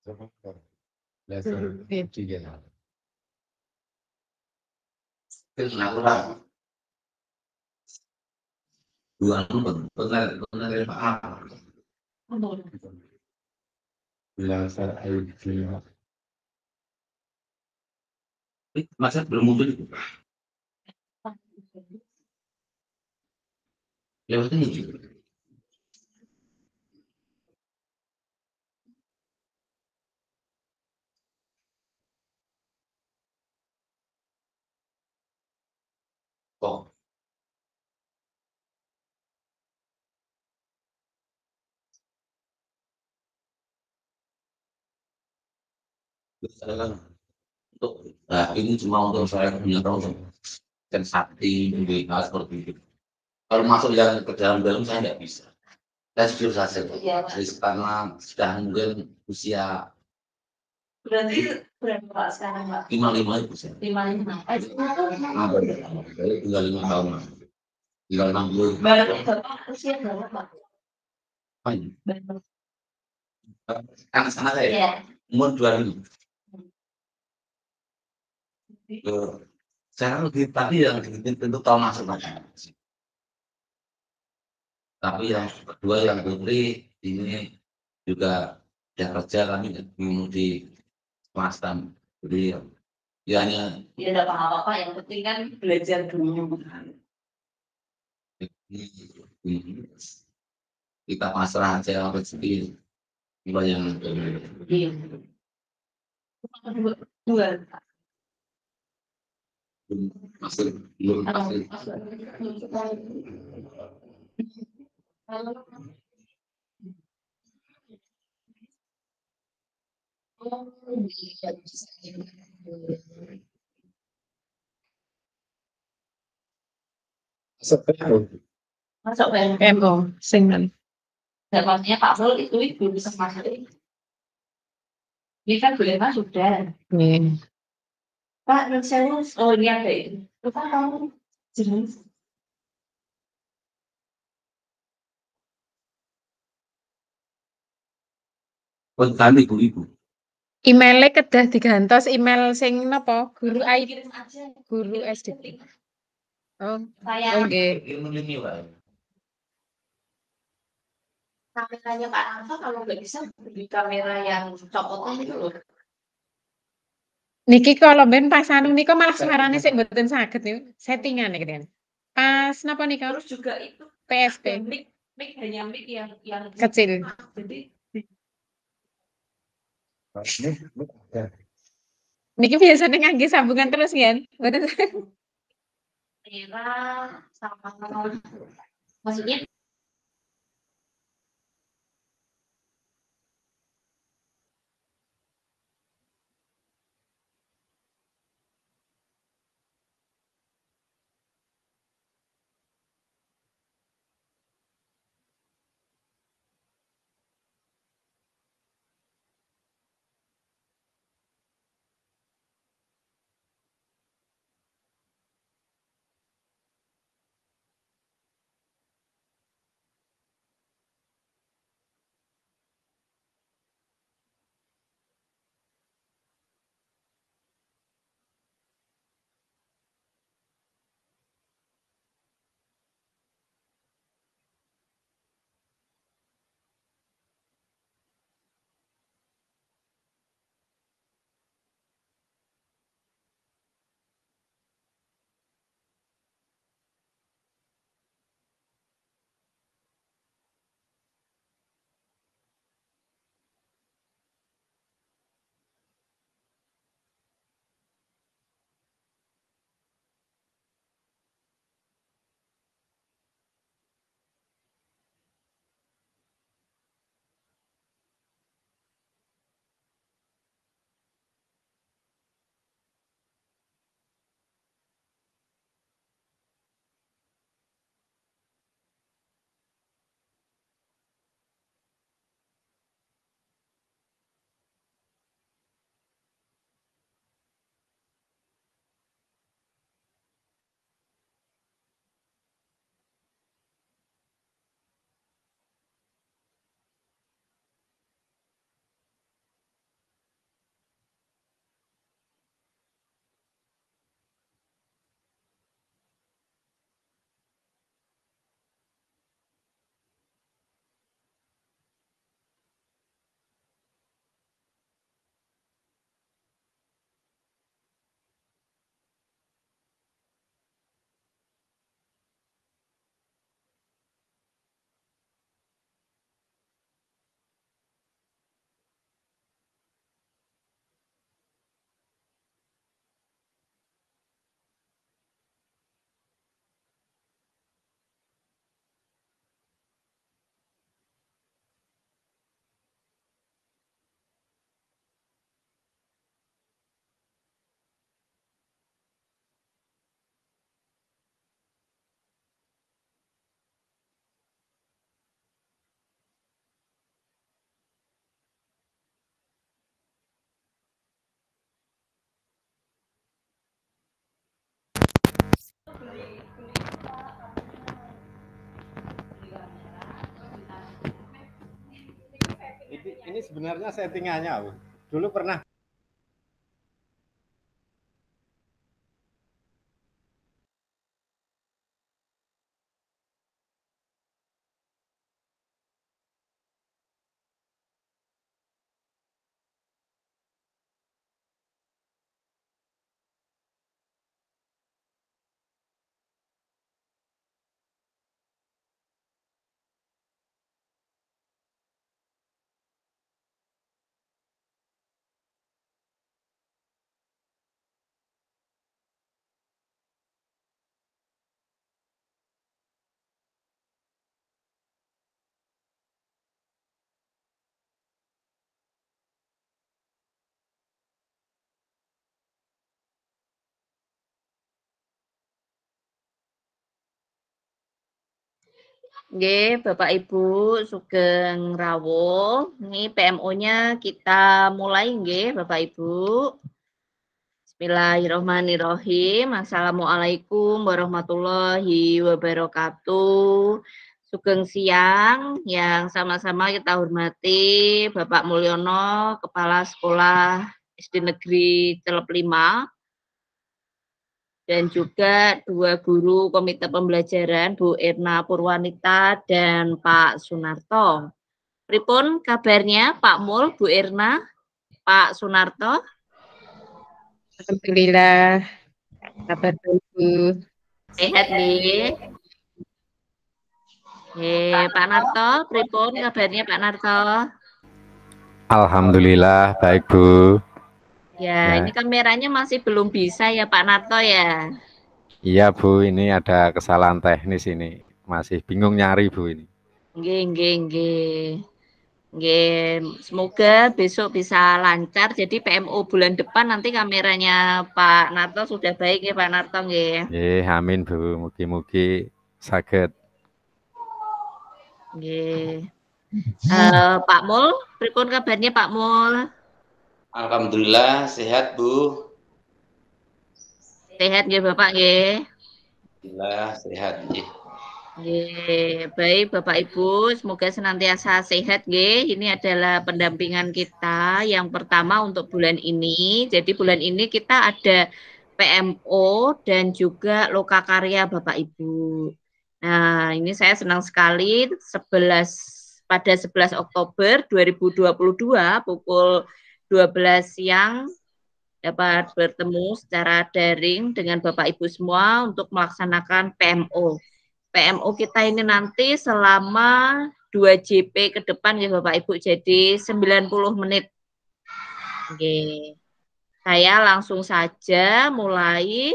Level 3. Terus lakukan 2 benar apa? Level ID. Masa belum muncul itu? Lewatnya muncul. Kok? Untuk ini cuma untuk saya punya tahu sensasi WA seperti itu. Kalau masuk yang ke dalam saya tidak bisa. Saya jujur saja, karena sudah mungkin usia. Berarti berapa Pak sekarang Pak? 55 itu saya. 55. Tinggal 5 tahun. Tinggal 60. Baru Bapak usia berapa Pak? Apa ini? Baru. Anak-anak saya Iya. umur 2000. Saya lebih tadi yang tentu tahu masuk lagi. Tapi yang kedua yang putri ini juga sudah kerja kami di swasta. Jadi ya hanya Ya tidak apa-apa, yang penting kan belajar dulu. kita pasrah aja rezeki yang Iya. Dua. masih belum pasti. Masuk PMO, singkat. Dan maksudnya Pak Mul itu belum bisa masuk. Ini kan boleh masuk sudah. Pak, saya oh ini ada itu. Kita tahu jenis. Kontan ibu-ibu. Emailnya kedah digantos email sing napa? Guru IT, guru SD. Oh, Saya oke. Ini Pak. kameranya Pak Arfa kalau nggak bisa di kamera yang copotan itu loh. Niki kalau ben pas anu nika malah suarane sik mboten saged niku. Settingan iki kan. Pas napa nika? Terus juga itu PSP mic hanya mic yang kecil. jadi Niki biasanya ngangge sambungan terus kan? Mboten. kamera sama maksudnya Ini sebenarnya settingannya, Bu. Dulu pernah Nggih, Bapak Ibu sugeng rawuh. Ini PMO-nya kita mulai nggih, Bapak Ibu. Bismillahirrahmanirrahim. Assalamualaikum warahmatullahi wabarakatuh. Sugeng siang yang sama-sama kita hormati Bapak Mulyono, Kepala Sekolah SD Negeri Celep 5, dan juga dua guru Komite Pembelajaran, Bu Irna Purwanita dan Pak Sunarto. Pripun kabarnya Pak Mul, Bu Irna, Pak Sunarto? Alhamdulillah, kabar baik, Bu. Sehat nih. Pak Narto, pripun kabarnya Pak Narto? alhamdulillah baik, Bu. Ya, Ya. ini kameranya masih belum bisa ya Pak Narto ya. Iya, Bu, ini ada kesalahan teknis ini. Masih bingung nyari, Bu, ini. Nggih. Semoga besok bisa lancar. Jadi PMO bulan depan nanti kameranya Pak Narto sudah baik ya Pak Narto nggih. Amin, Bu. Mugi-mugi saged. Nggih. Pak Mul, pripun kabarnya Pak Mul? Alhamdulillah sehat, Bu. Sehat nggih Bapak nggih. Alhamdulillah sehat nggih. Nggih, baik Bapak Ibu, semoga senantiasa sehat nggih. Ini adalah pendampingan kita yang pertama untuk bulan ini. Jadi bulan ini kita ada PMO dan juga lokakarya Bapak Ibu. Nah, ini saya senang sekali pada 11 Oktober 2022 pukul 12 siang dapat bertemu secara daring dengan Bapak Ibu semua untuk melaksanakan PMO. PMO kita ini nanti selama 2 JP ke depan ya Bapak Ibu, jadi 90 menit. Oke. Saya langsung saja mulai.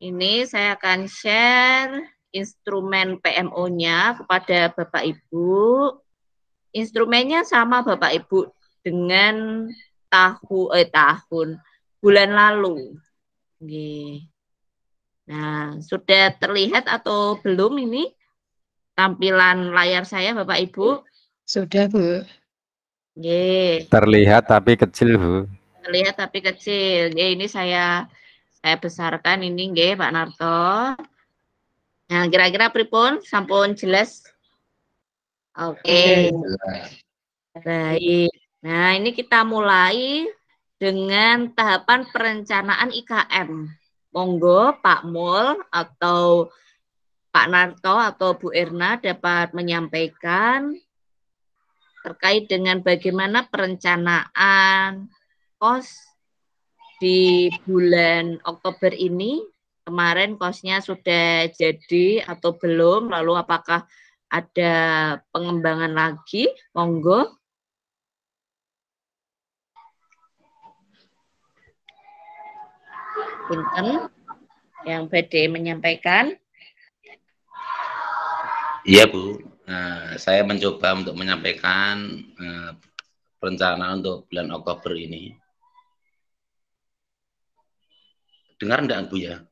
Ini saya akan share instrumen PMO-nya kepada Bapak Ibu. Instrumennya sama Bapak Ibu dengan bulan lalu. Oke. Nah, sudah terlihat atau belum ini tampilan layar saya Bapak Ibu? Sudah, Bu. Oke. Terlihat tapi kecil, Bu. Terlihat tapi kecil. Oke, ini saya besarkan ini nggih Pak Narto. Nah, kira-kira pripun? Sampun jelas? Oke. Baik. Nah, ini kita mulai dengan tahapan perencanaan IKM. Monggo Pak Mul atau Pak Narto atau Bu Irna dapat menyampaikan terkait dengan bagaimana perencanaan kos di bulan Oktober ini. Kemarin kosnya sudah jadi atau belum, lalu apakah ada pengembangan lagi? Monggo. Punten yang badhe menyampaikan. Iya, Bu. Saya mencoba untuk menyampaikan perencanaan untuk bulan Oktober ini. Dengar enggak, Bu ya?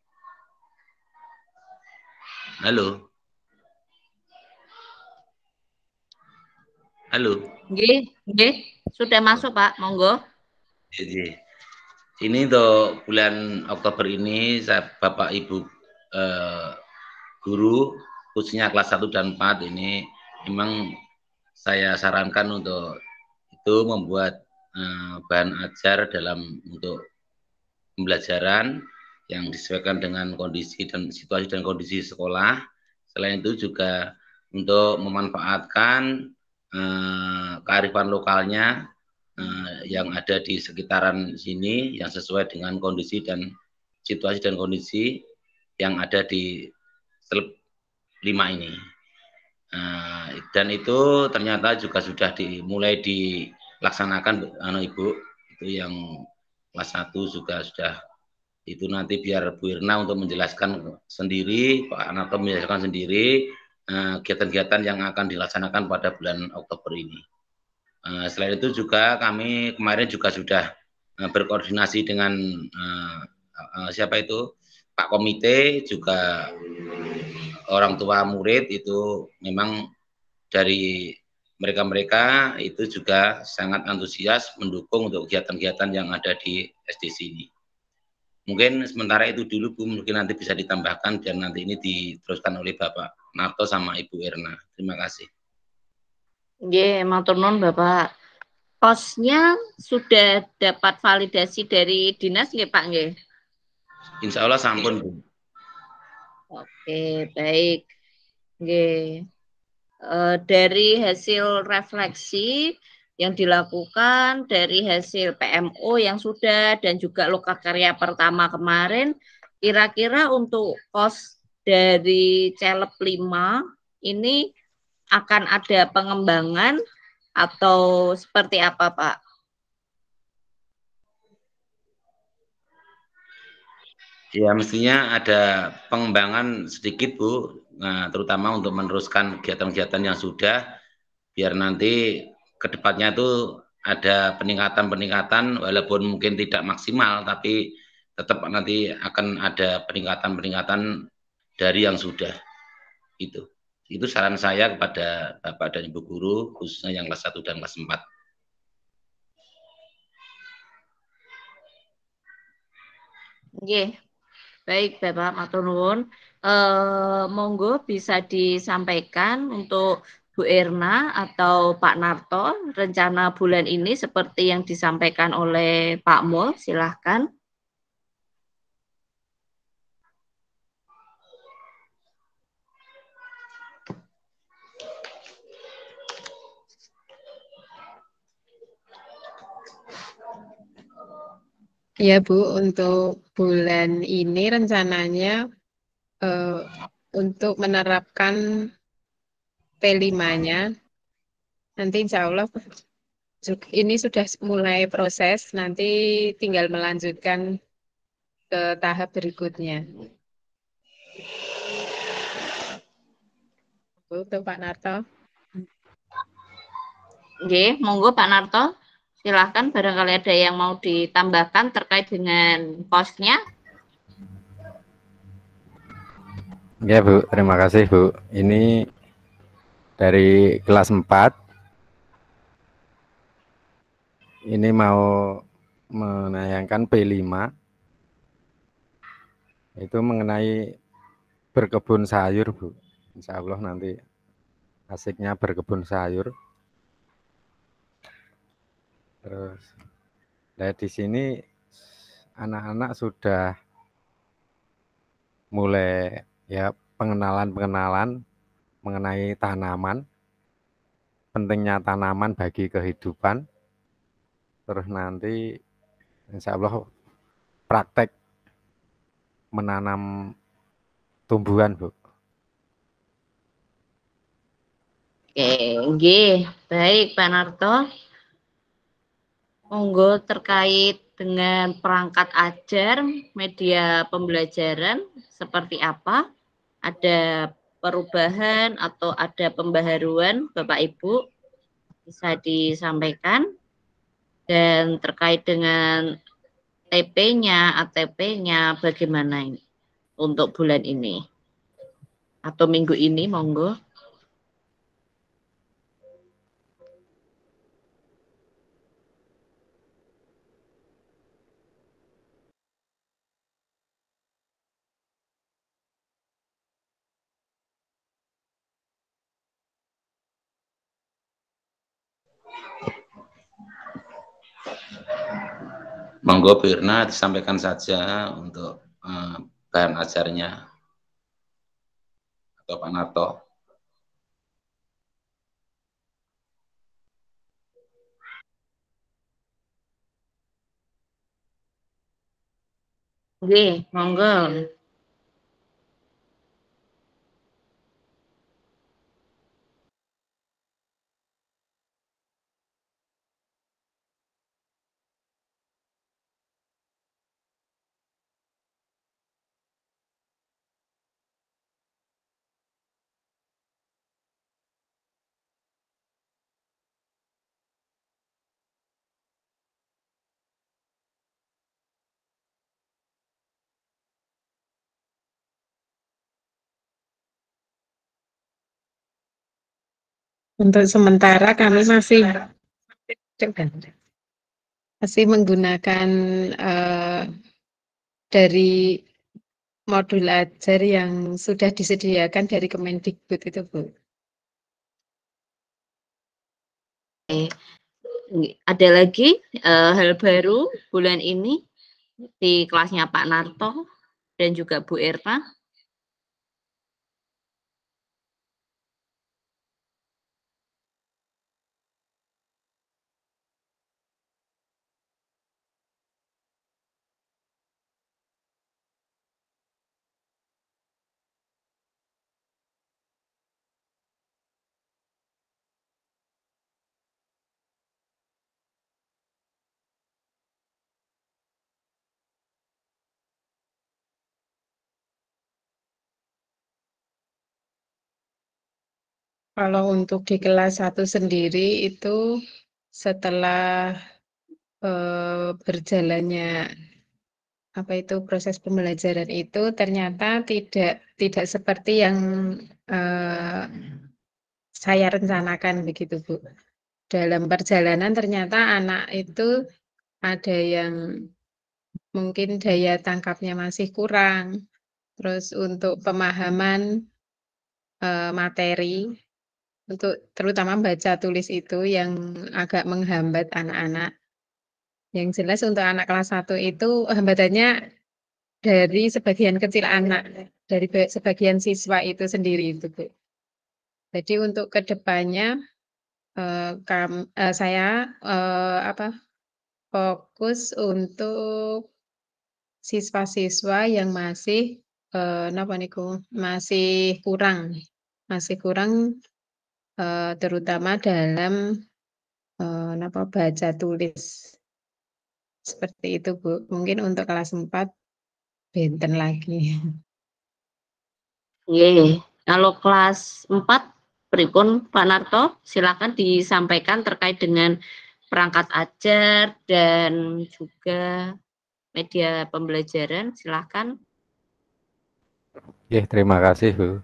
Halo. Halo. Nggih. Sudah masuk, Pak. Monggo. Jadi, ini untuk bulan Oktober ini, Bapak Ibu guru, khususnya kelas 1 dan 4 ini, memang saya sarankan untuk itu membuat bahan ajar untuk pembelajaran yang disesuaikan dengan kondisi dan situasi dan kondisi sekolah. Selain itu juga untuk memanfaatkan kearifan lokalnya yang ada di sekitaran sini yang sesuai dengan kondisi dan situasi dan kondisi yang ada di SELB 5 ini. Dan itu ternyata juga sudah dimulai dilaksanakan Ibu, itu yang kelas 1 juga sudah, itu nanti biar Bu Irna untuk menjelaskan sendiri, Pak Anarto menjelaskan sendiri kegiatan-kegiatan yang akan dilaksanakan pada bulan Oktober ini. Selain itu juga kami kemarin juga sudah berkoordinasi dengan siapa itu Pak Komite, juga orang tua murid, itu memang dari mereka itu juga sangat antusias mendukung untuk kegiatan-kegiatan yang ada di SDC ini. Mungkin sementara itu dulu Bu, mungkin nanti bisa ditambahkan biar nanti ini diteruskan oleh Bapak Narto sama Ibu Irna. Terima kasih. Nggih, matur nuwun Bapak. Kosnya sudah dapat validasi dari dinas nggih Pak nggih? Insya Allah sampun Bu. Oke, baik. Nggih. Dari hasil refleksi yang dilakukan, dari hasil PMO yang sudah, dan juga lokakarya pertama kemarin, kira-kira untuk kos dari CELEB 5 ini akan ada pengembangan atau seperti apa Pak? Ya, mestinya ada pengembangan sedikit Bu, terutama untuk meneruskan kegiatan-kegiatan yang sudah, biar nanti ke depannya itu ada peningkatan-peningkatan, walaupun mungkin tidak maksimal, tapi tetap nanti akan ada peningkatan-peningkatan dari yang sudah. Itu saran saya kepada Bapak dan Ibu guru, khususnya yang kelas 1 dan kelas 4. Nggih. Baik, Bapak matur nuwun. Monggo bisa disampaikan untuk Bu Erna atau Pak Narto rencana bulan ini seperti yang disampaikan oleh Pak Mul, silahkan. Ya Bu, untuk bulan ini rencananya untuk menerapkan P5-nya, nanti insya Allah ini sudah mulai proses, nanti tinggal melanjutkan ke tahap berikutnya. Untuk Pak Narto. Nggih, monggo Pak Narto. Silahkan barangkali ada yang mau ditambahkan terkait dengan kosnya. Ya Bu, terima kasih Bu. Ini dari kelas 4. Ini mau menayangkan P5. Itu mengenai berkebun sayur Bu. Insya Allah nanti asiknya berkebun sayur. Terus di sini anak-anak sudah mulai ya pengenalan mengenai tanaman, pentingnya tanaman bagi kehidupan. Terus nanti insya Allah praktek menanam tumbuhan Bu. Oke, baik Pak Narto. Monggo terkait dengan perangkat ajar, media pembelajaran seperti apa? Ada perubahan atau ada pembaharuan Bapak Ibu? Bisa disampaikan. Dan terkait dengan TP-nya, ATP-nya bagaimana ini untuk bulan ini? Atau minggu ini, monggo. Monggo Bu Irna disampaikan saja untuk bahan ajarnya atau Pak Narto. Nggih, monggo. Untuk sementara kami masih menggunakan dari modul ajar yang sudah disediakan dari Kemendikbud itu, Bu. Ada lagi hal baru bulan ini di kelasnya Pak Narto dan juga Bu Irna? Kalau untuk di kelas 1 sendiri itu setelah berjalannya apa itu proses pembelajaran itu ternyata tidak seperti yang saya rencanakan begitu, Bu. Dalam perjalanan ternyata anak itu ada yang mungkin daya tangkapnya masih kurang. Terus untuk pemahaman materi untuk terutama baca tulis itu yang agak menghambat anak-anak. Yang jelas untuk anak kelas 1 itu hambatannya dari sebagian kecil anak, dari sebagian siswa itu sendiri itu, Bu. Jadi untuk ke depannya saya fokus untuk siswa-siswa yang masih napa niku, masih kurang terutama dalam napa baca tulis. Seperti itu, Bu. Mungkin untuk kelas 4 benten lagi. Nggih, kalau kelas 4 pripun Pak Narto, silakan disampaikan terkait dengan perangkat ajar dan juga media pembelajaran, silakan. Terima kasih Bu.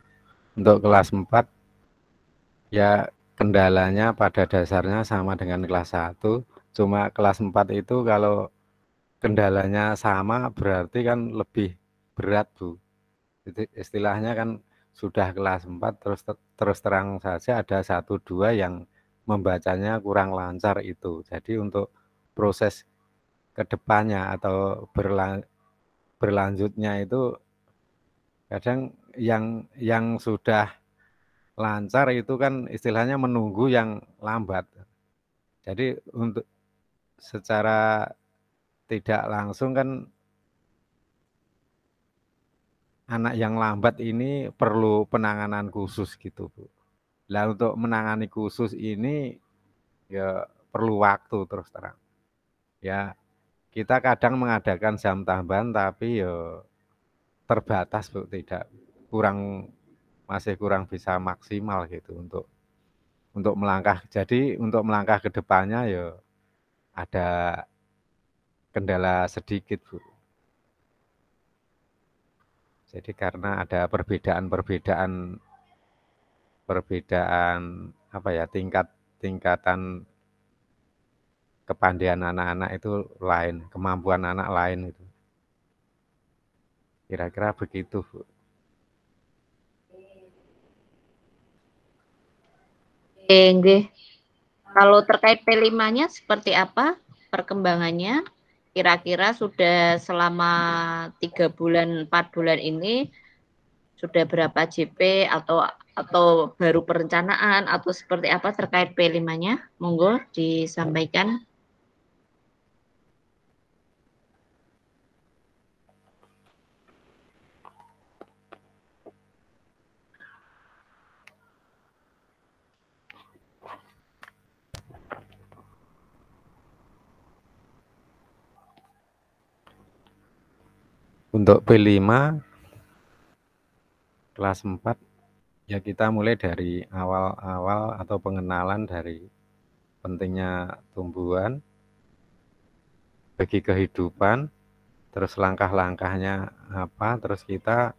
Untuk kelas 4 ya kendalanya pada dasarnya sama dengan kelas 1, cuma kelas 4 itu kalau kendalanya sama berarti kan lebih berat, Bu. Jadi istilahnya kan sudah kelas 4 terus terang saja ada 1, 2 yang membacanya kurang lancar itu. Jadi untuk proses kedepannya atau berlanjutnya itu kadang yang sudah lancar itu kan istilahnya menunggu yang lambat. Jadi untuk secara tidak langsung kan anak yang lambat ini perlu penanganan khusus gitu, Bu. Lah untuk menangani khusus ini ya perlu waktu terus terang. Ya kita kadang mengadakan jam tambahan tapi ya terbatas, Bu, masih kurang bisa maksimal gitu untuk melangkah. Jadi untuk melangkah ke depannya ya ada kendala sedikit, Bu. Jadi karena ada perbedaan apa ya, tingkatan kepandaian anak-anak itu lain, kemampuan anak lain itu. Kira-kira begitu, Bu. Nggih. Kalau terkait P5-nya seperti apa perkembangannya? kira-kira sudah selama 3 bulan 4 bulan ini sudah berapa JP atau baru perencanaan atau seperti apa terkait P5-nya? Monggo disampaikan. Untuk P5 kelas 4 ya kita mulai dari awal-awal atau pengenalan dari pentingnya tumbuhan bagi kehidupan, terus langkah-langkahnya apa, terus kita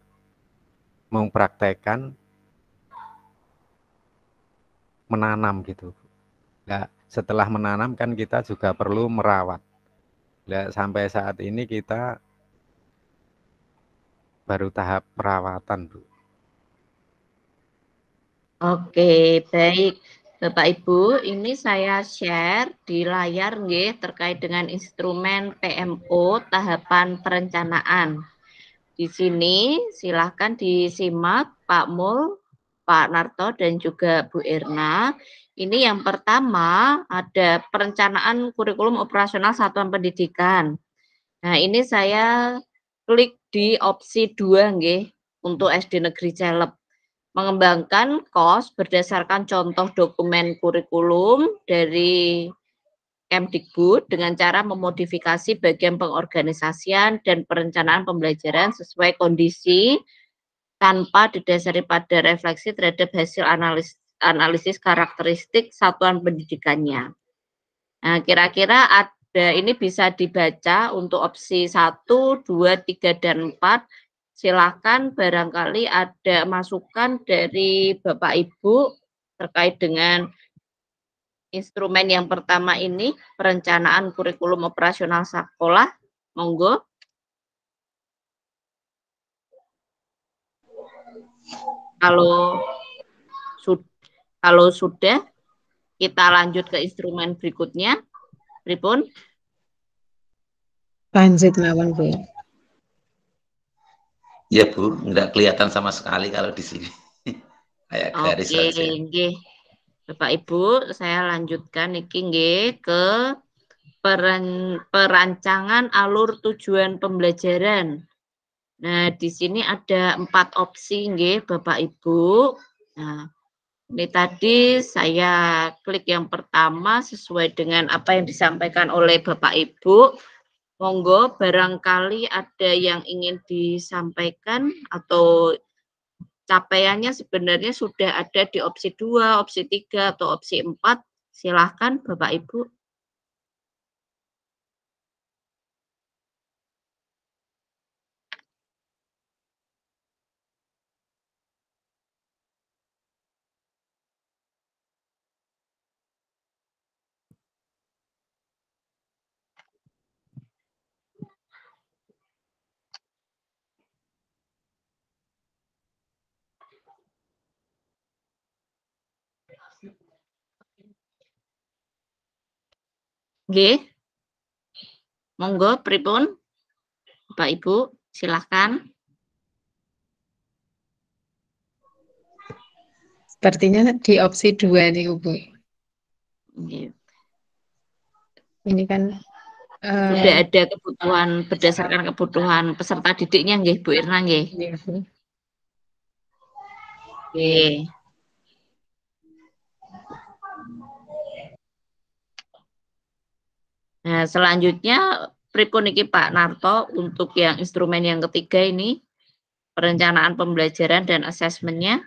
mempraktekkan menanam gitu. Nah, setelah menanam kan kita juga perlu merawat. Nah, sampai saat ini kita baru tahap perawatan, Bu. Oke, baik. Bapak Ibu, ini saya share di layar nggih terkait dengan instrumen PMO tahapan perencanaan. Di sini silahkan disimak Pak Mul, Pak Narto dan juga Bu Erna. Ini yang pertama ada perencanaan kurikulum operasional satuan pendidikan. Nah, ini saya klik di opsi 2 nggih untuk SD Negeri Celep. Mengembangkan KOS berdasarkan contoh dokumen kurikulum dari Kemdikbud dengan cara memodifikasi bagian pengorganisasian dan perencanaan pembelajaran sesuai kondisi tanpa didasari pada refleksi terhadap hasil analisis karakteristik satuan pendidikannya. Nah, kira-kira ada ini bisa dibaca untuk opsi 1, 2, 3, dan 4. Silahkan barangkali ada masukan dari Bapak Ibu terkait dengan instrumen yang pertama ini, perencanaan kurikulum operasional sekolah. Monggo. Kalau sudah, kita lanjut ke instrumen berikutnya. Pripun? Lanjut mawon, Bu. Ya Bu, nggak kelihatan sama sekali kalau di sini. Kayak garis Oke, saja. nggih. Bapak Ibu, saya lanjutkan iki nggih ke perancangan alur tujuan pembelajaran. Nah, di sini ada 4 opsi nggih, Bapak Ibu. Nah, ini tadi saya klik yang pertama sesuai dengan apa yang disampaikan oleh Bapak Ibu. Monggo barangkali ada yang ingin disampaikan atau capaiannya sebenarnya sudah ada di opsi 2, opsi 3, atau opsi 4. Silahkan Bapak Ibu. Nggih. Monggo pripun? Bapak Ibu, silahkan. Sepertinya di opsi 2 nih, Bu. Nggih. Ini kan Sudah ada kebutuhan berdasarkan kebutuhan peserta didiknya nggih Bu Irna nggih. ini, Bu. Oke. Nah, selanjutnya pripun iki Pak Narto untuk yang instrumen yang ketiga ini perencanaan pembelajaran dan asesmennya.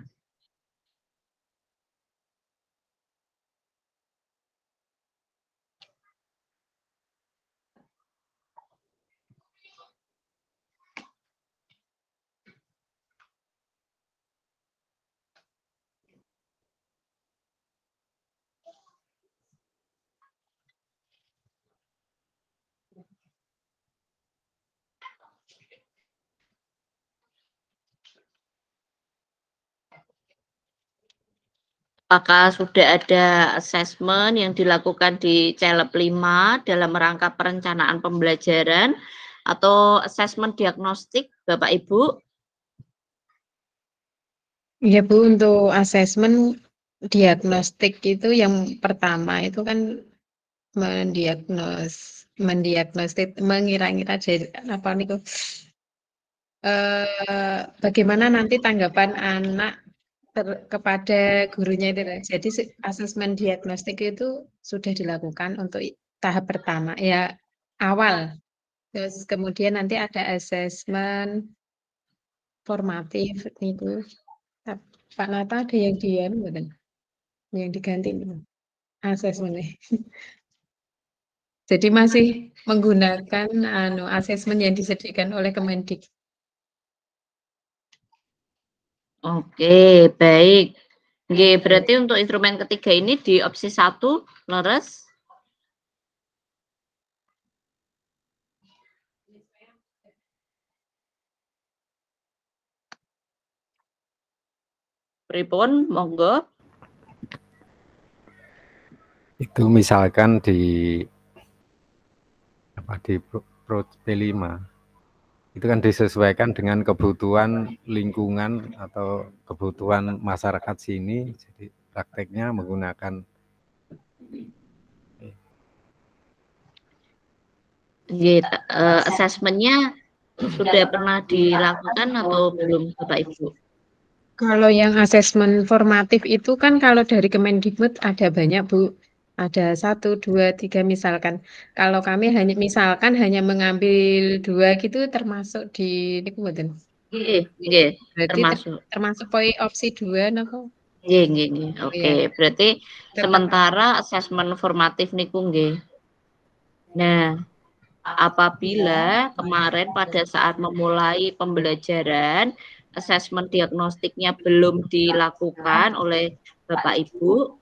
apakah sudah ada asesmen yang dilakukan di CELEB 5 dalam rangka perencanaan pembelajaran atau asesmen diagnostik, Bapak Ibu? Ya Bu, untuk asesmen diagnostik itu yang pertama itu kan mendiagnostik mengira-ngira apa nih bagaimana nanti tanggapan anak kepada gurunya itu. Jadi asesmen diagnostik itu sudah dilakukan untuk tahap pertama ya awal. Terus kemudian nanti ada asesmen formatif itu. Pak Nata ada yang diam bukan? Yang diganti asesmennya. Jadi masih menggunakan asesmen yang disediakan oleh Kemendik. Oke, baik. Oke, berarti untuk instrumen ketiga ini di opsi 1, leres? Pripun, monggo. Itu misalkan di Pro P5 itu kan disesuaikan dengan kebutuhan lingkungan atau kebutuhan masyarakat sini, jadi prakteknya menggunakan asesmennya sudah pernah dilakukan atau belum, Bapak Ibu? Kalau yang asesmen formatif itu kan kalau dari Kemendikbud ada banyak Bu. Ada 1, 2, 3 misalkan. Kalau kami misalkan hanya mengambil 2 gitu termasuk di niku mboten. Nggih, Berarti termasuk. termasuk poin opsi 2 napa? Nggih. Oke, berarti sementara asesmen formatif niku nggih. Nah, apabila kemarin pada saat memulai pembelajaran asesmen diagnostiknya belum dilakukan oleh Bapak Ibu,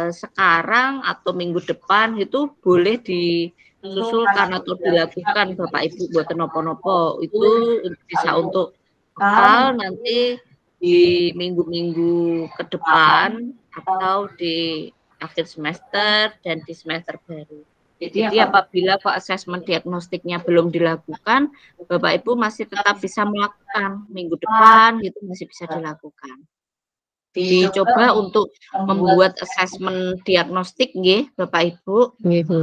sekarang atau minggu depan itu boleh disusulkan atau dilakukan Bapak Ibu buat nopo-nopo. Itu bisa untuk bekal nanti di minggu-minggu ke depan atau di akhir semester dan di semester baru. Jadi apabila asesmen diagnostiknya belum dilakukan, Bapak Ibu masih tetap bisa melakukan minggu depan, itu masih bisa dilakukan. Dicoba untuk membuat asesmen diagnostik nggih, Bapak Ibu. Nggih, Bu.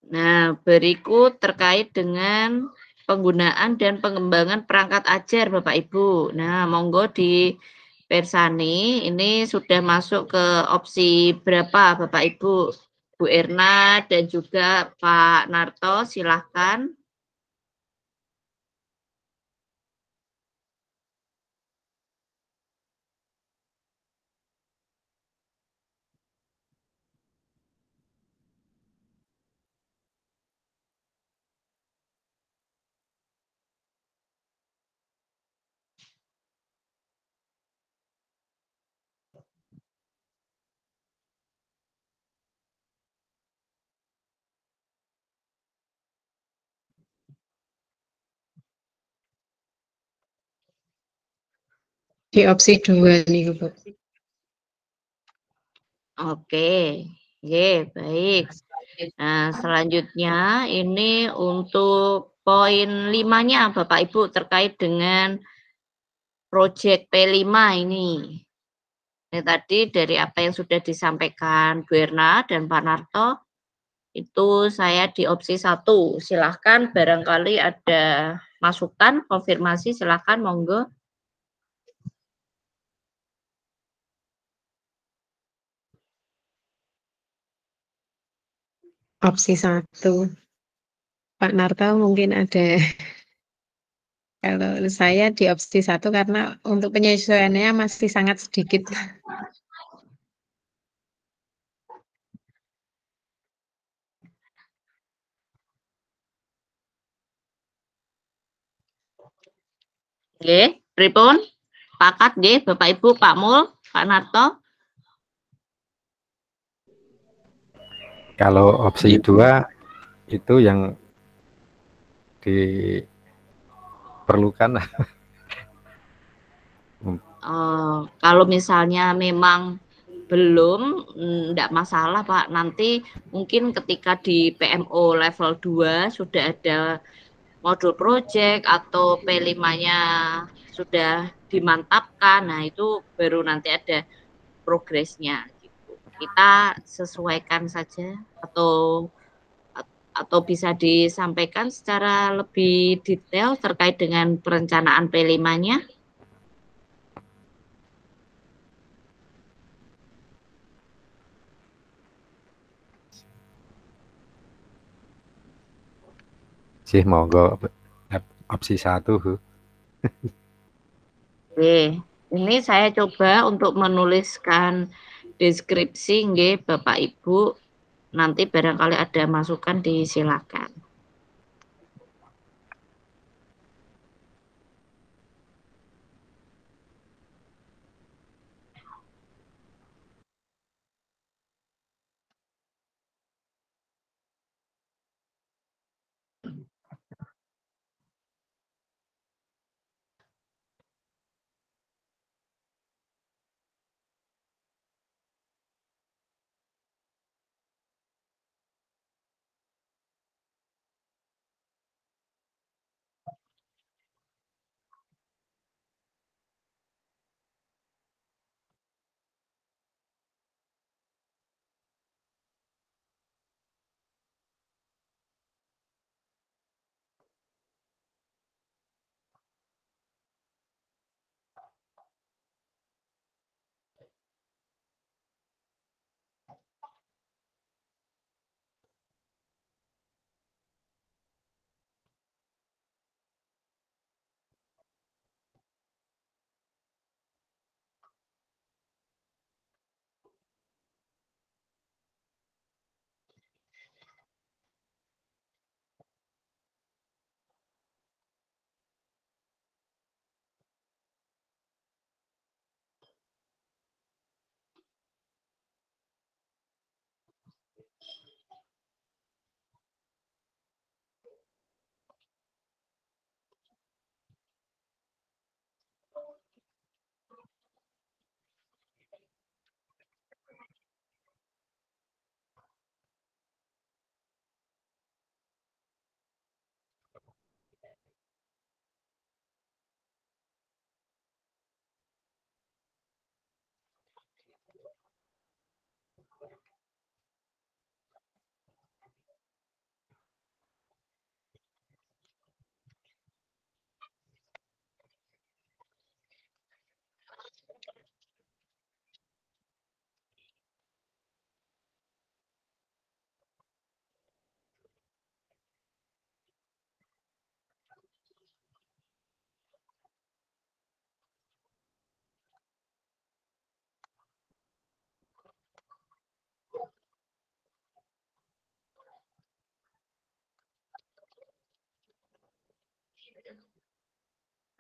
Nah, berikut terkait dengan penggunaan dan pengembangan perangkat ajar Bapak Ibu. Nah, monggo di Persani ini sudah masuk ke opsi berapa Bapak Ibu? Bu Erna dan juga Pak Narto, silahkan. Di opsi 2 nih, Bu. Oke, baik. Nah, selanjutnya ini untuk poin 5-nya Bapak Ibu terkait dengan proyek P5 ini. Ini tadi dari apa yang sudah disampaikan Bu Erna dan Pak Narto, itu saya di opsi 1. Silahkan barangkali ada masukan, konfirmasi, silahkan monggo. Opsi 1. Pak Narto mungkin ada. Kalau saya di opsi 1 karena untuk penyesuaiannya masih sangat sedikit. Nggih, pripun? Pakat nggih Bapak Ibu, Pak Mul, Pak Narto? kalau opsi 2 itu yang di diperlukan. Kalau misalnya memang belum, enggak masalah Pak. Nanti mungkin ketika di PMO level 2 sudah ada modul project atau P5-nya sudah dimantapkan, nah itu baru nanti ada progresnya gitu. Kita sesuaikan saja atau bisa disampaikan secara lebih detail terkait dengan perencanaan P5-nya. Sih monggo opsi 1. Oke, ini saya coba untuk menuliskan deskripsi nggih Bapak Ibu. Nanti barangkali ada masukan disilakan.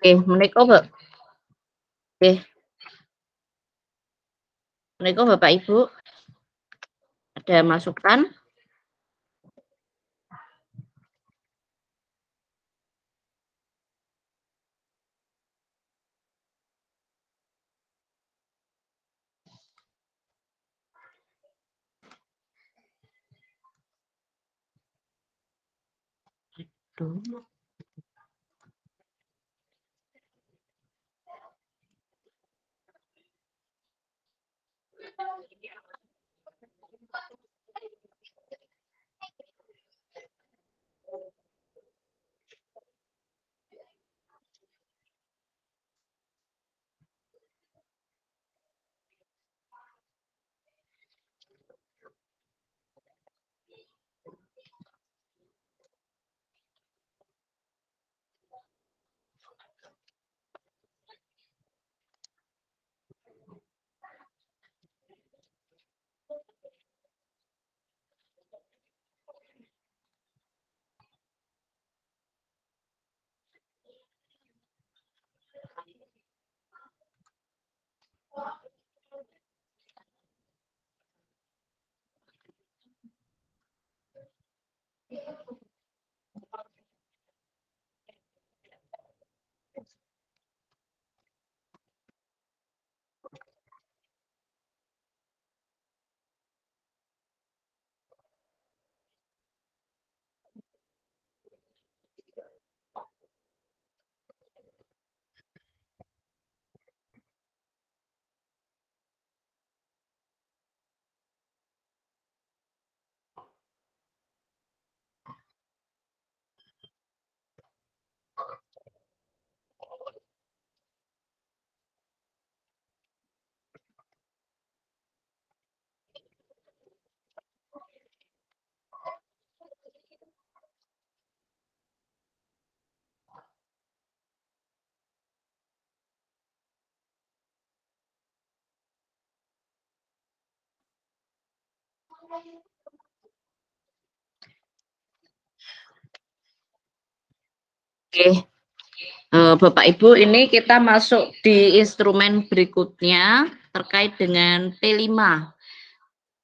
Oke, menika Mbak. Oke. Menika Bapak Ibu. Ada masukan? Aduh. Oke, Bapak Ibu, ini kita masuk di instrumen berikutnya terkait dengan P5.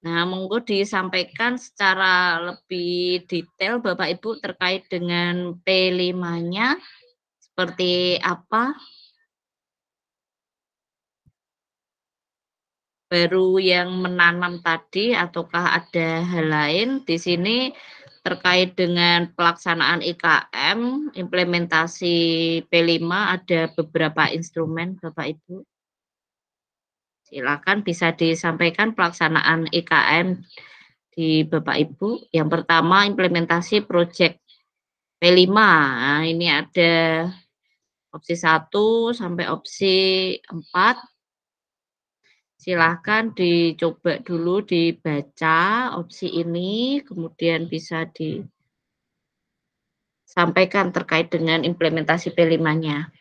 Nah, monggo disampaikan secara lebih detail Bapak Ibu terkait dengan P5-nya seperti apa? Baru yang menanam tadi ataukah ada hal lain? Di sini terkait dengan pelaksanaan IKM, implementasi P5 ada beberapa instrumen Bapak Ibu. Silakan bisa disampaikan pelaksanaan IKM di Bapak Ibu. Yang pertama implementasi proyek P5. Nah, ini ada opsi 1 sampai opsi 4. Silahkan dicoba dulu dibaca opsi ini, kemudian bisa disampaikan terkait dengan implementasi P5-nya.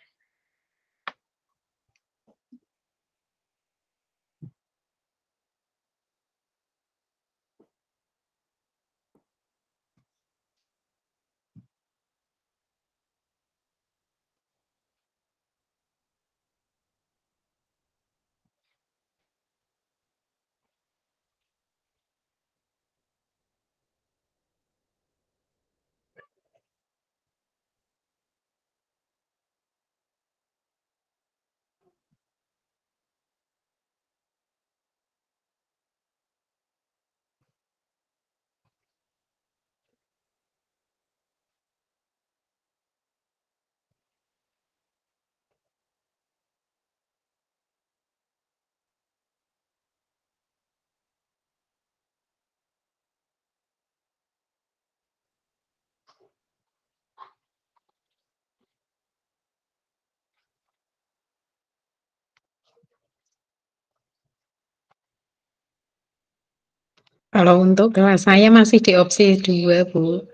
Kalau untuk kelas saya masih di opsi 2, Bu.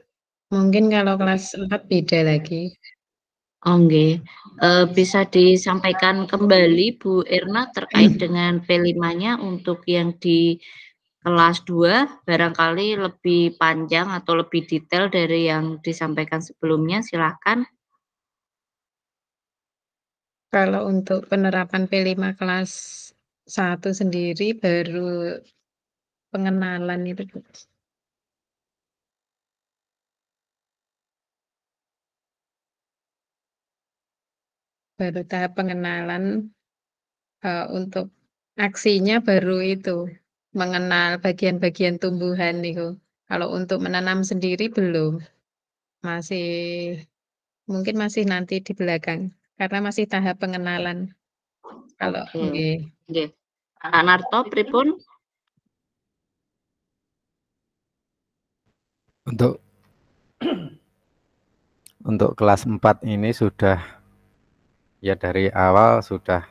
Mungkin kalau kelas 4 beda lagi. Oh, nggih. Bisa disampaikan kembali Bu Erna terkait dengan P5-nya untuk yang di kelas 2 barangkali lebih panjang atau lebih detail dari yang disampaikan sebelumnya, silahkan. Kalau untuk penerapan P5 kelas 1 sendiri baru pengenalan itu, Bu. Baru tahap pengenalan, untuk aksinya baru itu, mengenal bagian-bagian tumbuhan itu. Kalau untuk menanam sendiri belum, masih mungkin masih nanti di belakang, karena masih tahap pengenalan. Kalau Oke, nggih. nggih. Kak Narto pripun? Untuk kelas 4 ini sudah ya dari awal sudah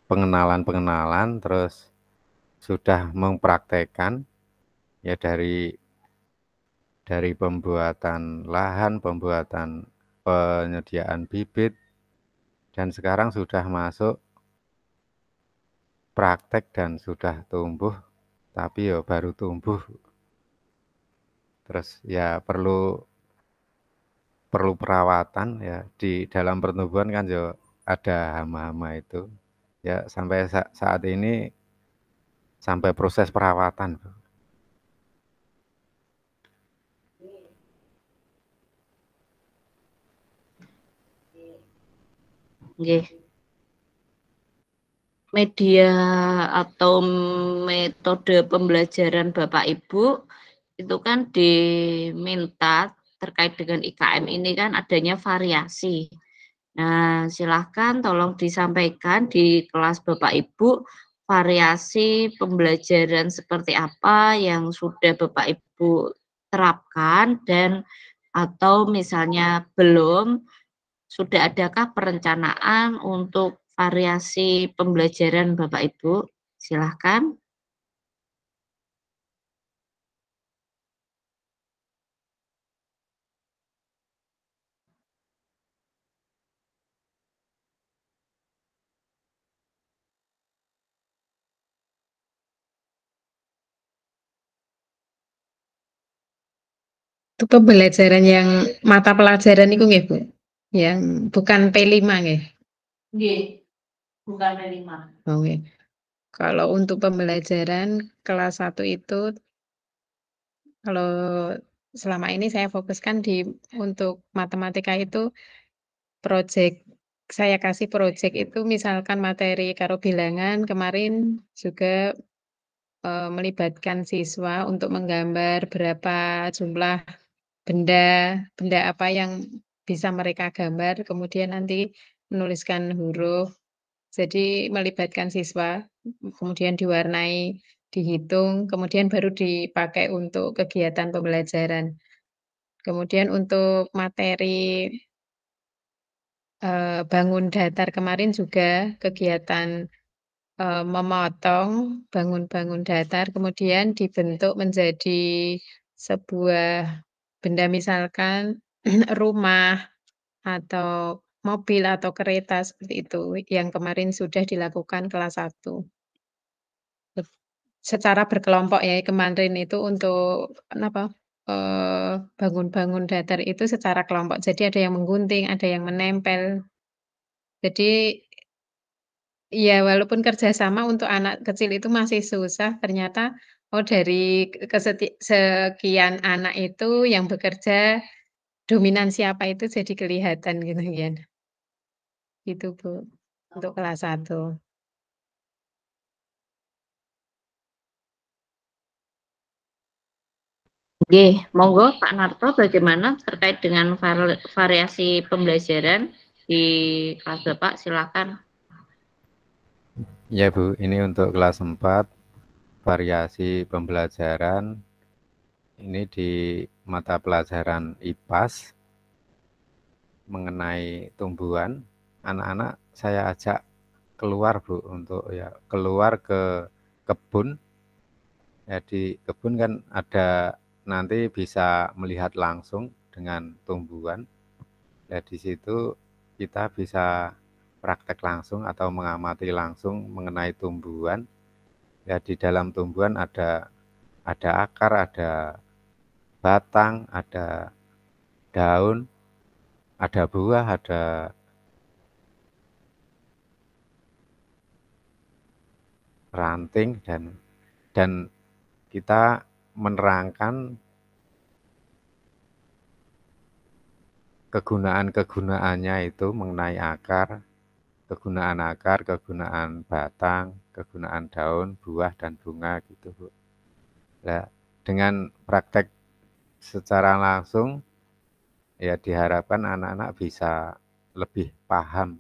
pengenalan-pengenalan, terus sudah mempraktekkan ya dari pembuatan lahan, pembuatan penyediaan bibit, dan sekarang sudah masuk praktek dan sudah tumbuh, tapi ya baru tumbuh. Terus ya perlu perawatan ya di dalam pertumbuhan kan ya ada hama-hama itu. Ya sampai saat ini sampai proses perawatan. Nggih. Media atau metode pembelajaran Bapak Ibu itu kan diminta terkait dengan IKM ini kan adanya variasi. Nah, silahkan tolong disampaikan di kelas Bapak Ibu variasi pembelajaran seperti apa yang sudah Bapak Ibu terapkan dan atau misalnya belum, sudah adakah perencanaan untuk variasi pembelajaran Bapak Ibu? Silahkan. Itu pembelajaran yang mata pelajaran itu nggih, Bu. Yang bukan P5 nggih. Nggih, bukan P5. Oh, nggih. Kalau untuk pembelajaran kelas 1 itu kalau selama ini saya fokuskan untuk matematika itu project saya kasih project itu misalkan materi karo bilangan kemarin juga melibatkan siswa untuk menggambar berapa jumlah benda benda apa yang bisa mereka gambar, kemudian nanti menuliskan huruf. Jadi melibatkan siswa, kemudian diwarnai, dihitung, kemudian baru dipakai untuk kegiatan pembelajaran. Kemudian untuk materi bangun datar kemarin juga kegiatan memotong bangun datar, kemudian dibentuk menjadi sebuah benda misalkan rumah atau mobil atau kereta seperti itu yang kemarin sudah dilakukan kelas 1. Secara berkelompok ya kemarin itu untuk apa, bangun datar itu secara kelompok. Jadi ada yang menggunting, ada yang menempel. Jadi ya walaupun kerjasama untuk anak kecil itu masih susah, ternyata oh dari sekian anak itu yang bekerja dominan siapa itu jadi kelihatan gitu ya. Gitu Bu, untuk kelas 1. Nggih, monggo Pak Narto bagaimana terkait dengan variasi pembelajaran di kelas Bapak, silakan. Ya Bu, ini untuk kelas 4 variasi pembelajaran ini di mata pelajaran IPAS mengenai tumbuhan. Anak-anak saya ajak keluar Bu untuk ya keluar ke kebun. Ya di kebun kan ada nanti bisa melihat langsung dengan tumbuhan. Ya di situ kita bisa praktek langsung atau mengamati langsung mengenai tumbuhan. Ya di dalam tumbuhan ada akar, ada batang, ada daun, ada buah, ada ranting dan kita menerangkan kegunaan-kegunaannya itu mengenai akar, kegunaan batang, kegunaan daun, buah dan bunga gitu Bu. Nah, dengan praktek secara langsung ya diharapkan anak-anak bisa lebih paham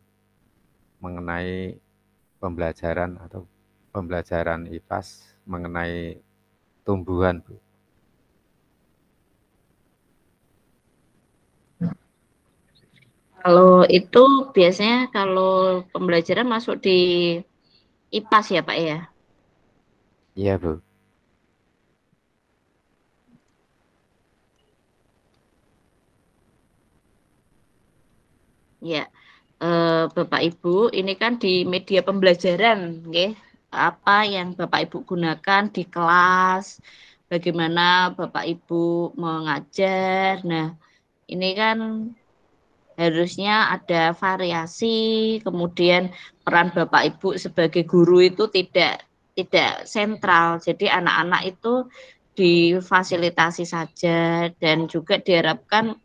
mengenai pembelajaran IPAS mengenai tumbuhan Bu. Kalau itu biasanya kalau pembelajaran masuk di IPAS ya Pak ya? Iya Bu. Ya, Bapak Ibu, ini kan di media pembelajaran, nggih. Apa yang Bapak Ibu gunakan di kelas, bagaimana Bapak Ibu mengajar. Nah, ini kan harusnya ada variasi, kemudian peran Bapak Ibu sebagai guru itu tidak sentral. Jadi anak-anak itu difasilitasi saja dan juga diharapkan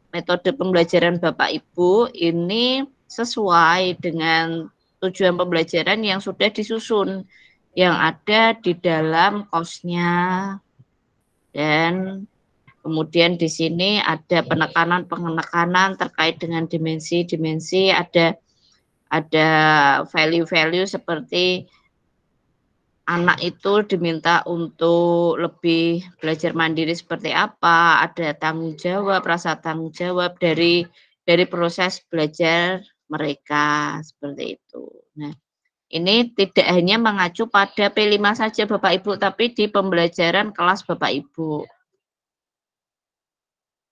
metode pembelajaran Bapak Ibu ini sesuai dengan tujuan pembelajaran yang sudah disusun, yang ada di dalam kosnya. Dan kemudian di sini ada penekanan terkait dengan dimensi-dimensi, ada value-value seperti anak itu diminta untuk lebih belajar mandiri seperti apa, ada tanggung jawab, rasa tanggung jawab dari proses belajar mereka seperti itu. Nah, ini tidak hanya mengacu pada P5 saja Bapak Ibu, tapi di pembelajaran kelas Bapak Ibu.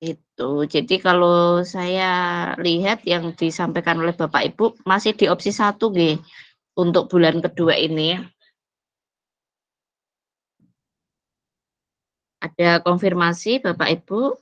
Itu. Jadi kalau saya lihat yang disampaikan oleh Bapak Ibu masih di opsi 1 nggih untuk bulan kedua ini. Ada konfirmasi Bapak Ibu?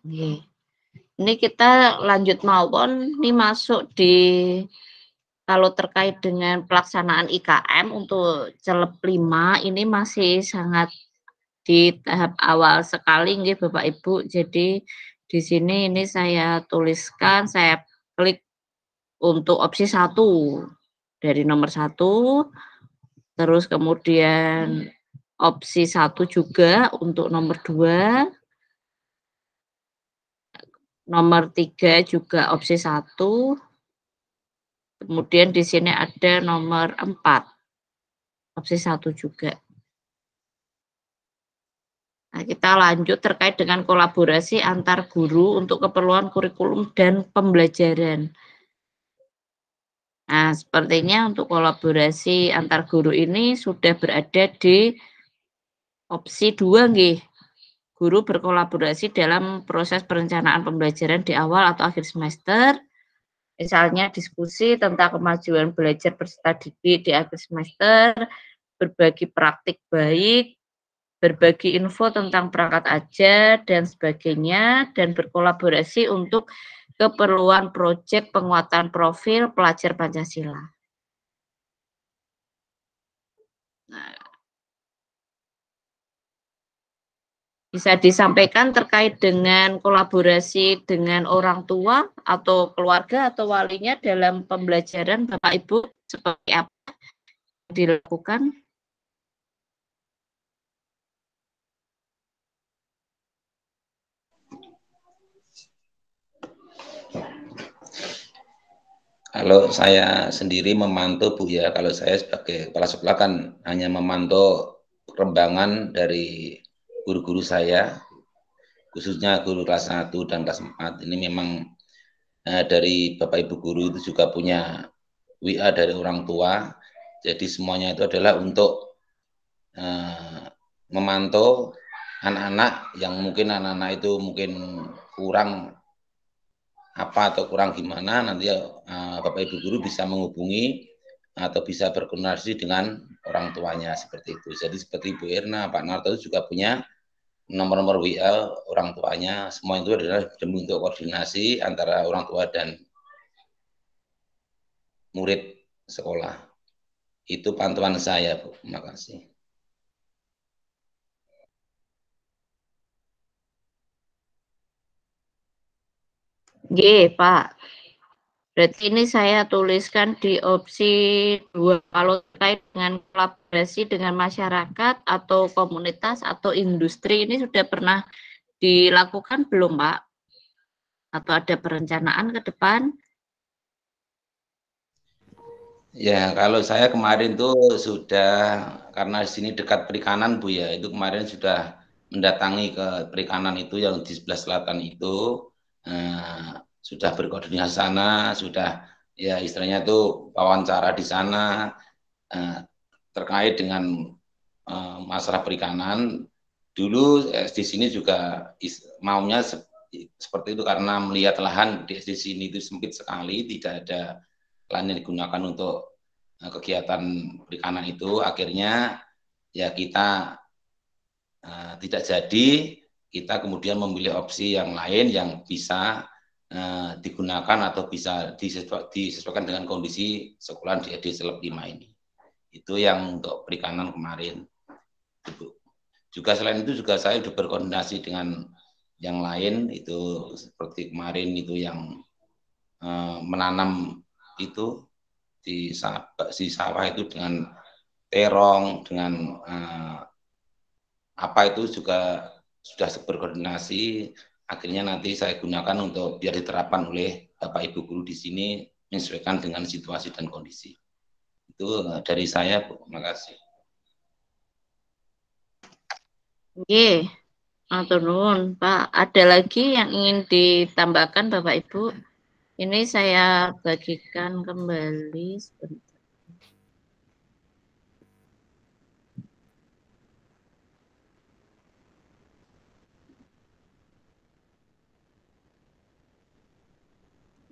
Nggih. Ini kita lanjut mawon, ini masuk di kalau terkait dengan pelaksanaan IKM untuk celep 5 ini masih sangat di tahap awal sekali nggih Bapak Ibu. Jadi di sini ini saya tuliskan, saya klik untuk opsi 1 dari nomor 1, terus kemudian opsi 1 juga untuk nomor 2. Nomor 3 juga opsi 1. Kemudian di sini ada nomor 4, opsi 1 juga. Nah, kita lanjut terkait dengan kolaborasi antar guru untuk keperluan kurikulum dan pembelajaran. Nah, sepertinya untuk kolaborasi antar guru ini sudah berada di opsi 2 nggih. Guru berkolaborasi dalam proses perencanaan pembelajaran di awal atau akhir semester. Misalnya diskusi tentang kemajuan belajar peserta didik di akhir semester, berbagi praktik baik, berbagi info tentang perangkat ajar, dan sebagainya, dan berkolaborasi untuk keperluan proyek penguatan profil pelajar Pancasila. Nah, bisa disampaikan terkait dengan kolaborasi dengan orang tua atau keluarga atau walinya dalam pembelajaran Bapak Ibu seperti apa dilakukan? Kalau saya sendiri memantau Bu ya, kalau saya sebagai kepala sekolah kan hanya memantau perkembangan dari guru-guru saya, khususnya guru kelas 1 dan kelas 4. Ini memang dari Bapak Ibu guru itu juga punya WA dari orang tua. Jadi semuanya itu adalah untuk memantau anak-anak yang mungkin anak-anak itu mungkin kurang apa atau kurang gimana, nanti Bapak Ibu guru bisa menghubungi atau bisa berkoordinasi dengan orang tuanya seperti itu. Jadi seperti Bu Irna, Pak Narto juga punya nomor-nomor WA orang tuanya. Semua itu adalah demi untuk koordinasi antara orang tua dan murid sekolah. Itu pantauan saya, Bu. Terima kasih. Nggih, Pak. Berarti ini saya tuliskan di opsi 2 kalau terkait dengan kolaborasi dengan masyarakat atau komunitas atau industri ini sudah pernah dilakukan belum, Pak? Atau ada perencanaan ke depan? Ya, kalau saya kemarin tuh sudah, karena di sini dekat perikanan Bu ya, itu kemarin sudah mendatangi ke perikanan itu yang di sebelah selatan itu, sudah berkoordinasi sana, sudah ya istilahnya tuh wawancara di sana terkait dengan masalah perikanan. Dulu di sini juga maunya seperti itu karena melihat lahan di sini itu sempit sekali, tidak ada lahan yang digunakan untuk kegiatan perikanan itu, akhirnya ya kita tidak jadi, kita kemudian memilih opsi yang lain yang bisa digunakan atau bisa disesuaikan dengan kondisi sekolah di Celep 5 ini. Itu yang untuk perikanan kemarin. Juga selain itu juga saya sudah berkoordinasi dengan yang lain, itu seperti kemarin itu yang menanam itu di sawah itu dengan terong, dengan apa itu juga sudah berkoordinasi akhirnya nanti saya gunakan untuk biar diterapkan oleh Bapak Ibu guru di sini menyesuaikan dengan situasi dan kondisi. Itu dari saya, Bu. Terima kasih. Oke, matur nuwun, Pak. Ada lagi yang ingin ditambahkan Bapak Ibu? Ini saya bagikan kembali sebentar.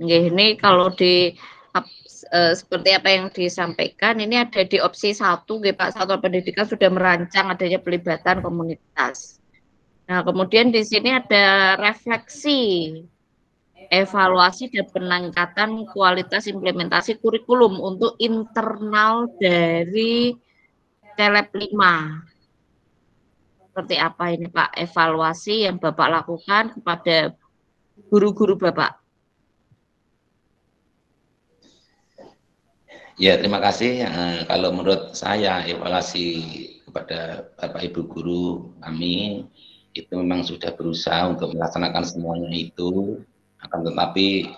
Ini kalau seperti apa yang disampaikan, ini ada di opsi 1, Pak, Satuan Pendidikan sudah merancang adanya pelibatan komunitas. Nah, kemudian di sini ada refleksi, evaluasi dan peningkatan kualitas implementasi kurikulum untuk internal dari Celeb 5. Seperti apa ini, Pak, evaluasi yang Bapak lakukan kepada guru-guru Bapak? Ya, terima kasih. Kalau menurut saya, evaluasi kepada Bapak Ibu guru kami itu memang sudah berusaha untuk melaksanakan semuanya itu, akan tetapi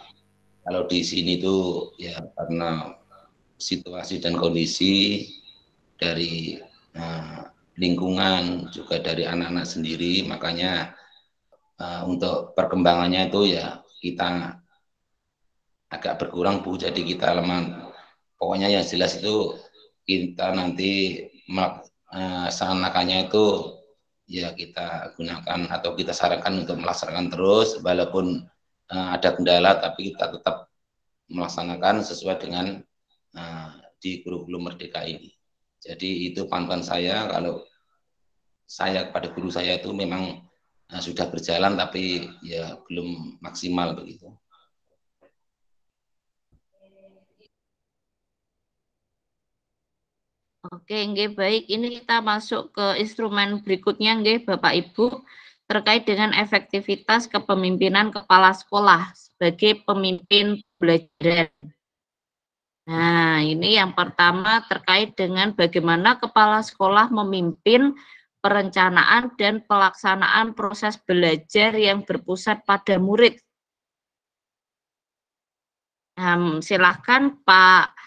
kalau di sini tuh ya karena situasi dan kondisi dari lingkungan juga dari anak-anak sendiri, makanya untuk perkembangannya itu ya kita agak berkurang, Bu. Jadi kita lemah. Pokoknya yang jelas itu kita nanti melaksanakannya itu ya kita gunakan atau kita sarankan untuk melaksanakan terus walaupun ada kendala, tapi kita tetap melaksanakan sesuai dengan di kurikulum Merdeka ini. Jadi itu pantauan saya, kalau saya kepada guru saya itu memang sudah berjalan tapi ya belum maksimal begitu. Oke, nggih, baik. Ini kita masuk ke instrumen berikutnya, nggih, Bapak Ibu, terkait dengan efektivitas kepemimpinan kepala sekolah sebagai pemimpin pembelajaran. Nah, ini yang pertama terkait dengan bagaimana kepala sekolah memimpin perencanaan dan pelaksanaan proses belajar yang berpusat pada murid. Silakan Pak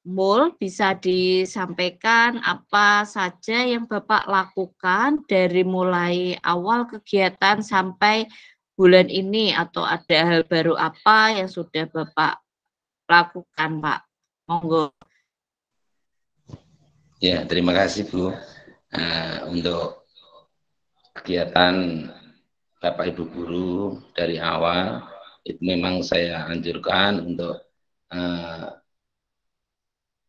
Mul, bisa disampaikan apa saja yang Bapak lakukan dari mulai awal kegiatan sampai bulan ini, atau ada hal baru apa yang sudah Bapak lakukan, Pak? Monggo. Ya, terima kasih, Bu. Untuk kegiatan Bapak Ibu guru dari awal itu memang saya anjurkan untuk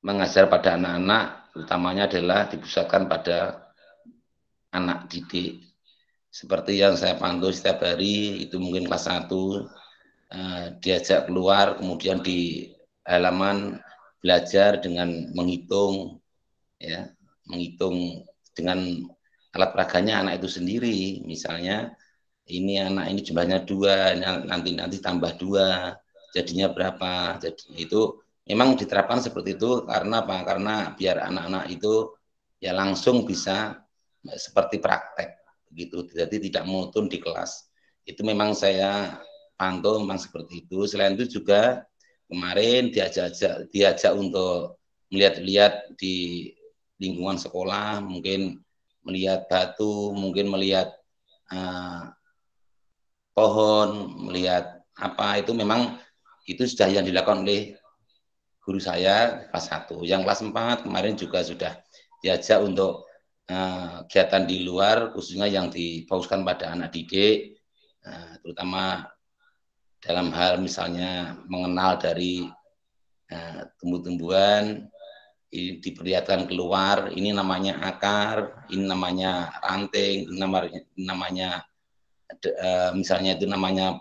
mengajar pada anak-anak, utamanya adalah dipusatkan pada anak didik. Seperti yang saya pantau setiap hari, itu mungkin kelas 1, diajak keluar, kemudian di halaman belajar dengan menghitung, ya, menghitung dengan alat peraganya anak itu sendiri. Misalnya, ini anak ini jumlahnya 2, nanti tambah 2, jadinya berapa. Jadi itu memang diterapkan seperti itu karena apa? Karena biar anak-anak itu ya langsung bisa seperti praktek begitu. Jadi tidak monoton di kelas. Itu memang saya pantau memang seperti itu. Selain itu juga kemarin diajak untuk melihat-lihat di lingkungan sekolah, mungkin melihat batu, mungkin melihat pohon, melihat apa, itu memang itu sudah yang dilakukan oleh guru saya kelas 1. Yang kelas 4 kemarin juga sudah diajak untuk kegiatan di luar, khususnya yang difokuskan pada anak didik, terutama dalam hal misalnya mengenal dari tumbuh-tumbuhan, diperlihatkan keluar, ini namanya akar, ini namanya ranting, ini namanya misalnya itu namanya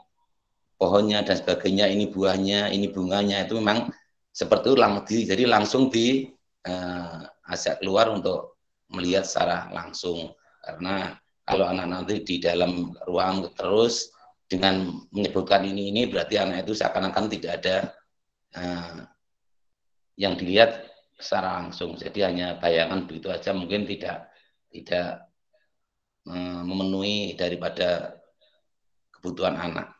pohonnya dan sebagainya, ini buahnya, ini bunganya, itu memang seperti itu, jadi langsung diajak keluar untuk melihat secara langsung. Karena kalau anak nanti di dalam ruang terus dengan menyebutkan ini berarti anak itu seakan-akan tidak ada yang dilihat secara langsung. Jadi hanya bayangan begitu aja, mungkin tidak memenuhi daripada kebutuhan anak.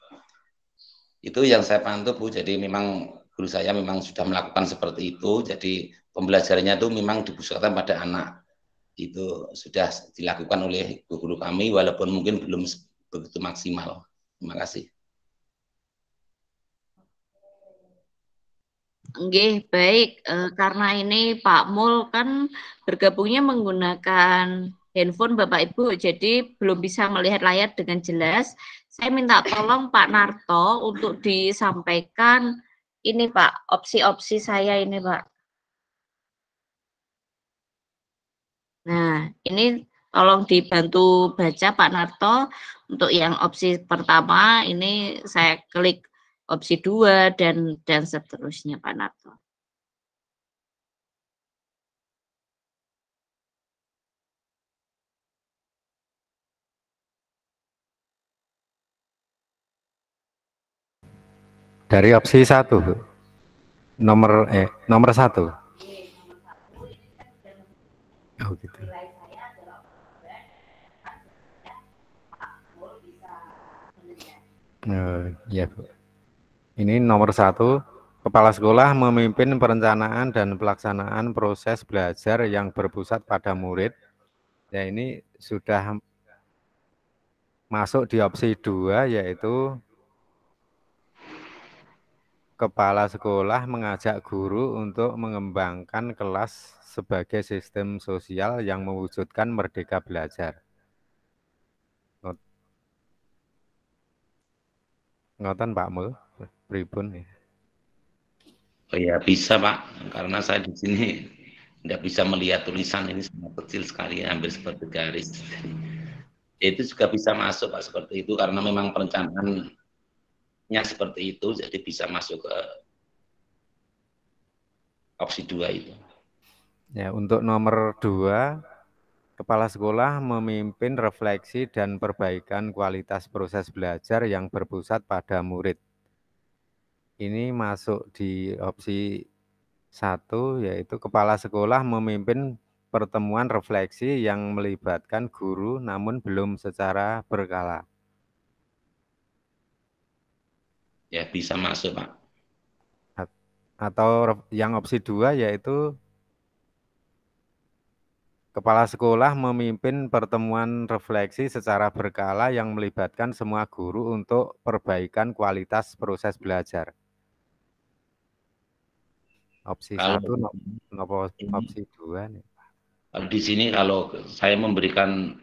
Itu yang saya pantau Bu, jadi memang guru saya memang sudah melakukan seperti itu, jadi pembelajarannya itu memang dipusatkan pada anak. Itu sudah dilakukan oleh guru kami walaupun mungkin belum begitu maksimal. Terima kasih. Oke, baik. Karena ini Pak Mul kan bergabungnya menggunakan handphone Bapak Ibu, jadi belum bisa melihat layar dengan jelas. Saya minta tolong Pak Narto untuk disampaikan ini Pak, opsi-opsi saya ini Pak. Nah, ini tolong dibantu baca Pak Narto. Untuk yang opsi pertama ini saya klik opsi 2 dan seterusnya Pak Narto. Dari opsi 1, Bu. Nomor 1. Oh gitu. Ya Bu. Ini nomor 1, kepala sekolah memimpin perencanaan dan pelaksanaan proses belajar yang berpusat pada murid. Ya ini sudah masuk di opsi 2, yaitu kepala sekolah mengajak guru untuk mengembangkan kelas sebagai sistem sosial yang mewujudkan merdeka belajar. Ngoten Pak Mul, pripun ya? Oh ya bisa Pak, karena saya di sini tidak bisa melihat tulisan ini sangat kecil sekali, hampir seperti garis. Itu juga bisa masuk Pak seperti itu karena memang perencanaannya seperti itu, jadi bisa masuk ke opsi 2 itu. Ya, untuk nomor 2, kepala sekolah memimpin refleksi dan perbaikan kualitas proses belajar yang berpusat pada murid. Ini masuk di opsi 1, yaitu kepala sekolah memimpin pertemuan refleksi yang melibatkan guru namun belum secara berkala. Ya bisa masuk Pak. Atau yang opsi 2 yaitu kepala sekolah memimpin pertemuan refleksi secara berkala yang melibatkan semua guru untuk perbaikan kualitas proses belajar. Opsi 1 nopo opsi 2 nih. Kalau di sini kalau saya memberikan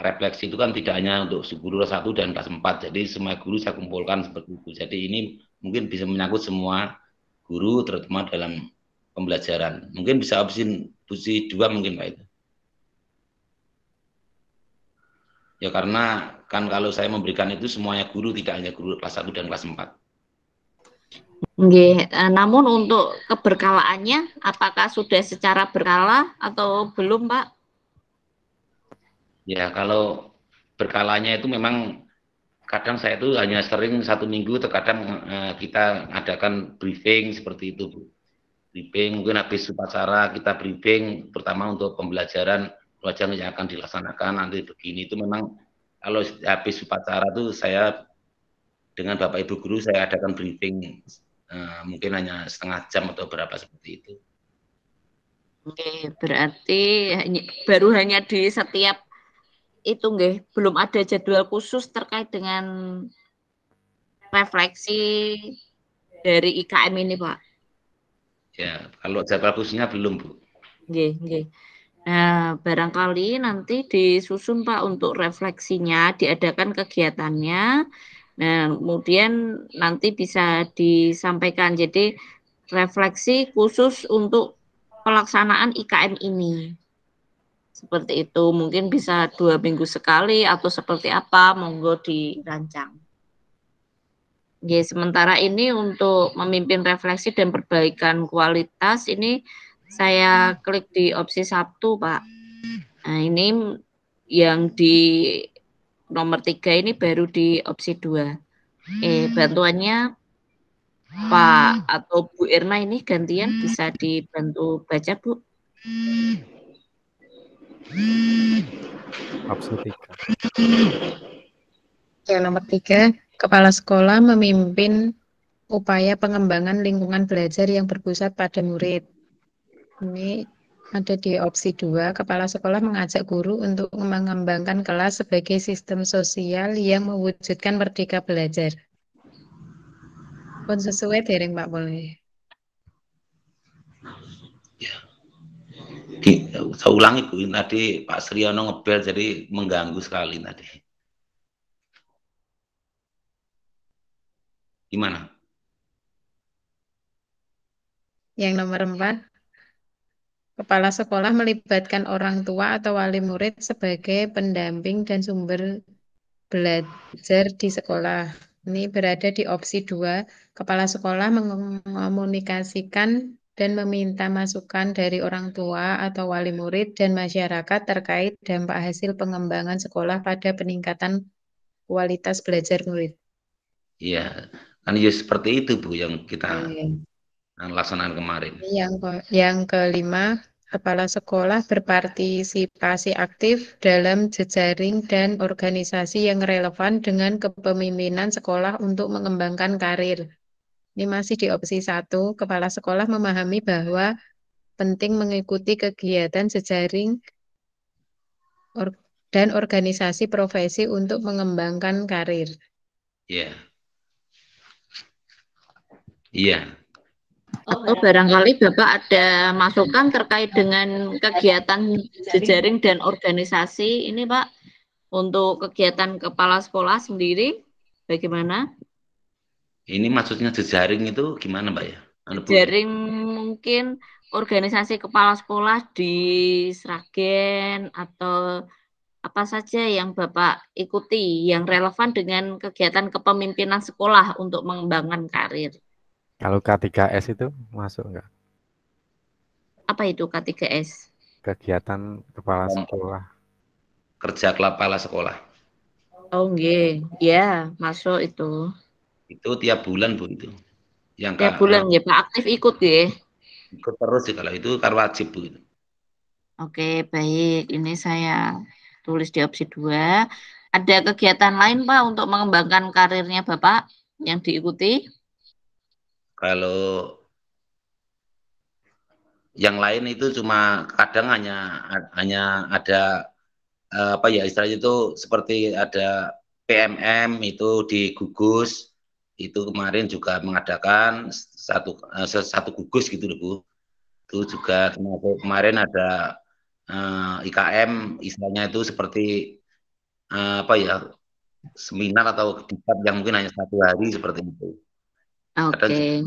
refleksi itu kan tidak hanya untuk guru kelas 1 dan kelas 4, jadi semua guru saya kumpulkan seperti itu. Jadi ini mungkin bisa menyangkut semua guru terutama dalam pembelajaran. Mungkin bisa opsi 2 mungkin Pak itu. Ya karena kan kalau saya memberikan itu semuanya guru, tidak hanya guru kelas 1 dan kelas 4. Nggih, namun untuk keberkalaannya apakah sudah secara berkala atau belum, Pak? Ya, kalau berkalanya itu memang kadang saya itu hanya sering 1 minggu, terkadang kita adakan briefing seperti itu, Bu. Briefing, mungkin habis upacara kita briefing, pertama untuk pembelajaran pelajaran yang akan dilaksanakan nanti begini. Itu memang kalau habis upacara itu saya dengan Bapak Ibu Guru saya adakan briefing, mungkin hanya setengah jam atau berapa seperti itu. Oke, berarti baru hanya di setiap itu nggih, belum ada jadwal khusus terkait dengan refleksi dari IKM ini, Pak. Ya, kalau jadwal khususnya belum, Bu. Nggih, nggih. Nah, barangkali nanti disusun Pak untuk refleksinya, diadakan kegiatannya. Nah, kemudian nanti bisa disampaikan. Jadi refleksi khusus untuk pelaksanaan IKM ini. Seperti itu, mungkin bisa 2 minggu sekali atau seperti apa, monggo dirancang. Oke, sementara ini untuk memimpin refleksi dan perbaikan kualitas ini saya klik di opsi 1, Pak. Nah, ini yang di nomor 3 ini baru di opsi 2. Bantuannya Pak atau Bu Irna ini gantian bisa dibantu baca, Bu. Opsi 3. Yang nomor 3, kepala sekolah memimpin upaya pengembangan lingkungan belajar yang berpusat pada murid. Ini ada di opsi 2, kepala sekolah mengajak guru untuk mengembangkan kelas sebagai sistem sosial yang mewujudkan merdeka belajar. Pun sesuai dereng Pak boleh. Saya ulangi Bu, tadi Pak Sriono ngebel jadi mengganggu sekali tadi. Gimana? Yang nomor 4, kepala sekolah melibatkan orang tua atau wali murid sebagai pendamping dan sumber belajar di sekolah. Ini berada di opsi 2. Kepala sekolah mengomunikasikan dan meminta masukan dari orang tua atau wali murid dan masyarakat terkait dampak hasil pengembangan sekolah pada peningkatan kualitas belajar murid. Iya, kan ya seperti itu Bu yang kita Oke. laksanakan kemarin. Yang kelima, kepala sekolah berpartisipasi aktif dalam jejaring dan organisasi yang relevan dengan kepemimpinan sekolah untuk mengembangkan karir. Ini masih di opsi 1, kepala sekolah memahami bahwa penting mengikuti kegiatan jejaring dan organisasi profesi untuk mengembangkan karir. Iya. Iya. Oh, barangkali Bapak ada masukan terkait dengan kegiatan jejaring dan organisasi ini, Pak, untuk kegiatan kepala sekolah sendiri, bagaimana? Ini maksudnya jejaring itu gimana Mbak ya? Jejaring mungkin organisasi kepala sekolah di Sragen atau apa saja yang Bapak ikuti yang relevan dengan kegiatan kepemimpinan sekolah untuk mengembangkan karir. Kalau K3S itu masuk enggak? Apa itu K3S? Kegiatan kepala sekolah. Kerja kepala sekolah. Oh, nggih. Ya, masuk itu. Itu tiap bulan Bu itu. Yang Tiap bulan ya, Pak, aktif ikut ya. Ikut terus sih kalau itu kan wajib Bu. Oke, baik. Ini saya tulis di opsi 2. Ada kegiatan lain, Pak, untuk mengembangkan karirnya Bapak yang diikuti? Kalau yang lain itu cuma kadang hanya ada apa ya istilahnya itu seperti ada PMM itu di gugus itu kemarin juga mengadakan satu gugus gitu loh Bu. Itu juga kemarin ada IKM istilahnya itu seperti apa ya seminar atau debat yang mungkin hanya 1 hari seperti itu. Oke.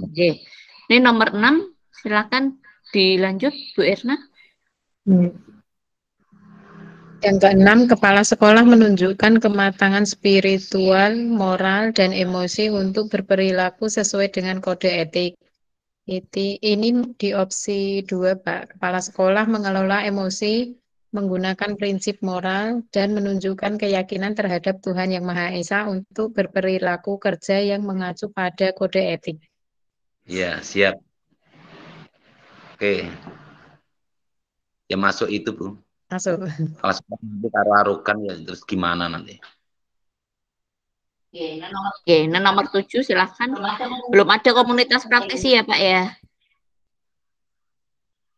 Ini nomor 6, silakan dilanjut Bu Erna. Yang keenam, kepala sekolah menunjukkan kematangan spiritual, moral, dan emosi untuk berperilaku sesuai dengan kode etik. Ini di opsi 2, Pak. Kepala sekolah mengelola emosi, menggunakan prinsip moral, dan menunjukkan keyakinan terhadap Tuhan Yang Maha Esa untuk berperilaku kerja yang mengacu pada kode etik. Ya, siap. Oke. Ya masuk itu Bu. Masuk. Kalau nanti karo arogan ya terus gimana nanti? Oke, nah nomor 7 silahkan. Belum ada komunitas praktisi ya Pak ya?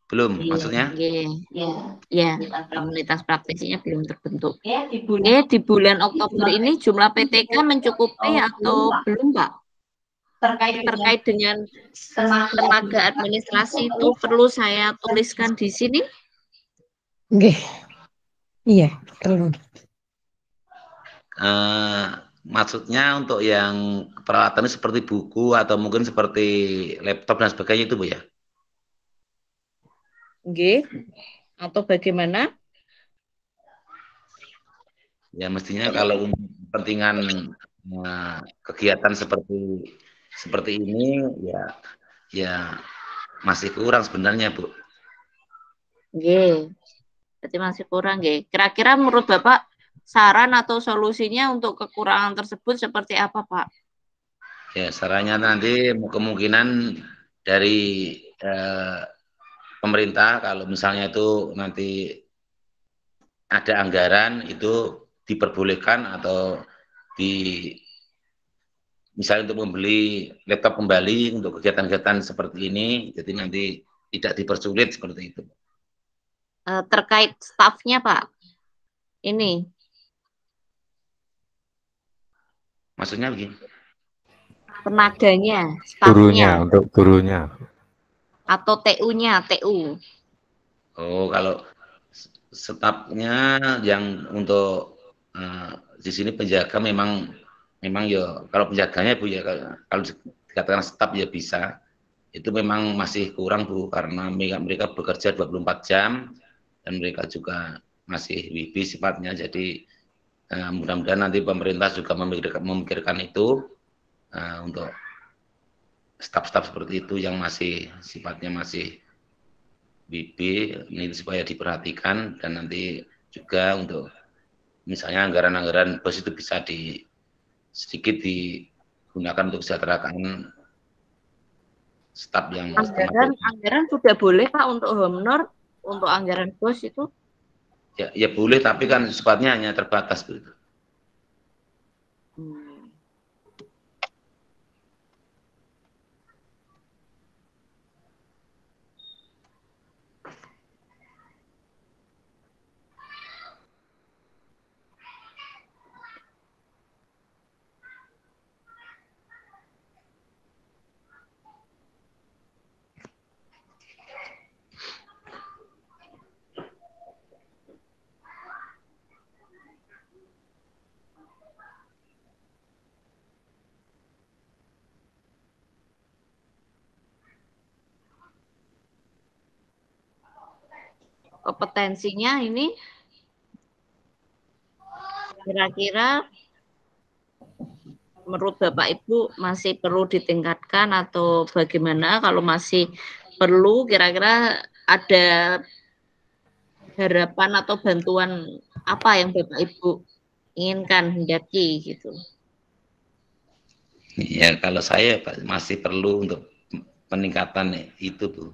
Belum, maksudnya? Ya, komunitas praktisinya belum terbentuk. Di bulan Oktober ini jumlah PTK mencukupi atau belum Pak? Terkait dengan tenaga administrasi itu perlu saya tuliskan di sini? Iya, perlu. Maksudnya untuk yang peralatannya seperti buku atau mungkin seperti laptop dan sebagainya itu Bu ya? Atau bagaimana? Ya mestinya kalau untuk kepentingan kegiatan seperti ini ya masih kurang sebenarnya Bu. Berarti masih kurang Kira-kira menurut Bapak saran atau solusinya untuk kekurangan tersebut seperti apa Pak? Ya sarannya nanti kemungkinan dari pemerintah kalau misalnya itu nanti ada anggaran itu diperbolehkan atau di misalnya untuk membeli laptop kembali untuk kegiatan-kegiatan seperti ini, jadi nanti tidak dipersulit seperti itu. Terkait stafnya Pak, ini Maksudnya begini, tenaganya, Gurunya, stafnya, untuk gurunya. atau TU-nya, TU. oh kalau stafnya yang untuk di sini penjaga memang ya kalau penjaganya Bu ya kalau dikatakan staf ya bisa, itu memang masih kurang Bu karena mereka bekerja 24 jam dan mereka juga masih WIBI sifatnya, jadi mudah-mudahan nanti pemerintah juga memikirkan itu untuk staf-staf seperti itu yang masih sifatnya masih WIB ini supaya diperhatikan, dan nanti juga untuk misalnya anggaran-anggaran bos itu bisa sedikit digunakan untuk kesejahteraan staf yang Anggaran sudah boleh Pak untuk honor, untuk anggaran bos itu? ya boleh, tapi kan sifatnya hanya terbatas begitu. Kompetensinya ini kira-kira menurut Bapak Ibu masih perlu ditingkatkan atau bagaimana? Kalau masih perlu, kira-kira ada harapan atau bantuan apa yang Bapak Ibu inginkan hendaki gitu? Ya kalau saya masih perlu untuk peningkatan itu Bu,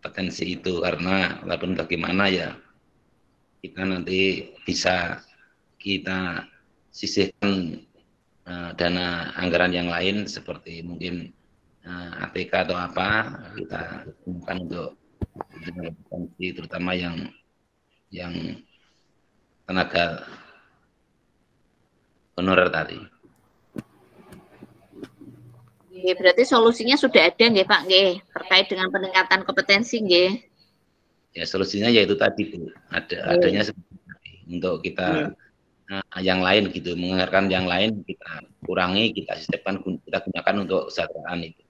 kompetensi itu, karena walaupun bagaimana ya kita nanti bisa kita sisihkan dana anggaran yang lain seperti mungkin ATK atau apa, kita gunakan untuk kompetensi terutama yang tenaga honorer tadi. Berarti solusinya sudah ada nggih Pak nggih terkait dengan peningkatan kompetensi nggih? Ya solusinya yaitu tadi Bu, adanya untuk kita yang lain gitu, menganggarkan yang lain kita kurangi, kita sistemkan, kita gunakan untuk kesejahteraan itu.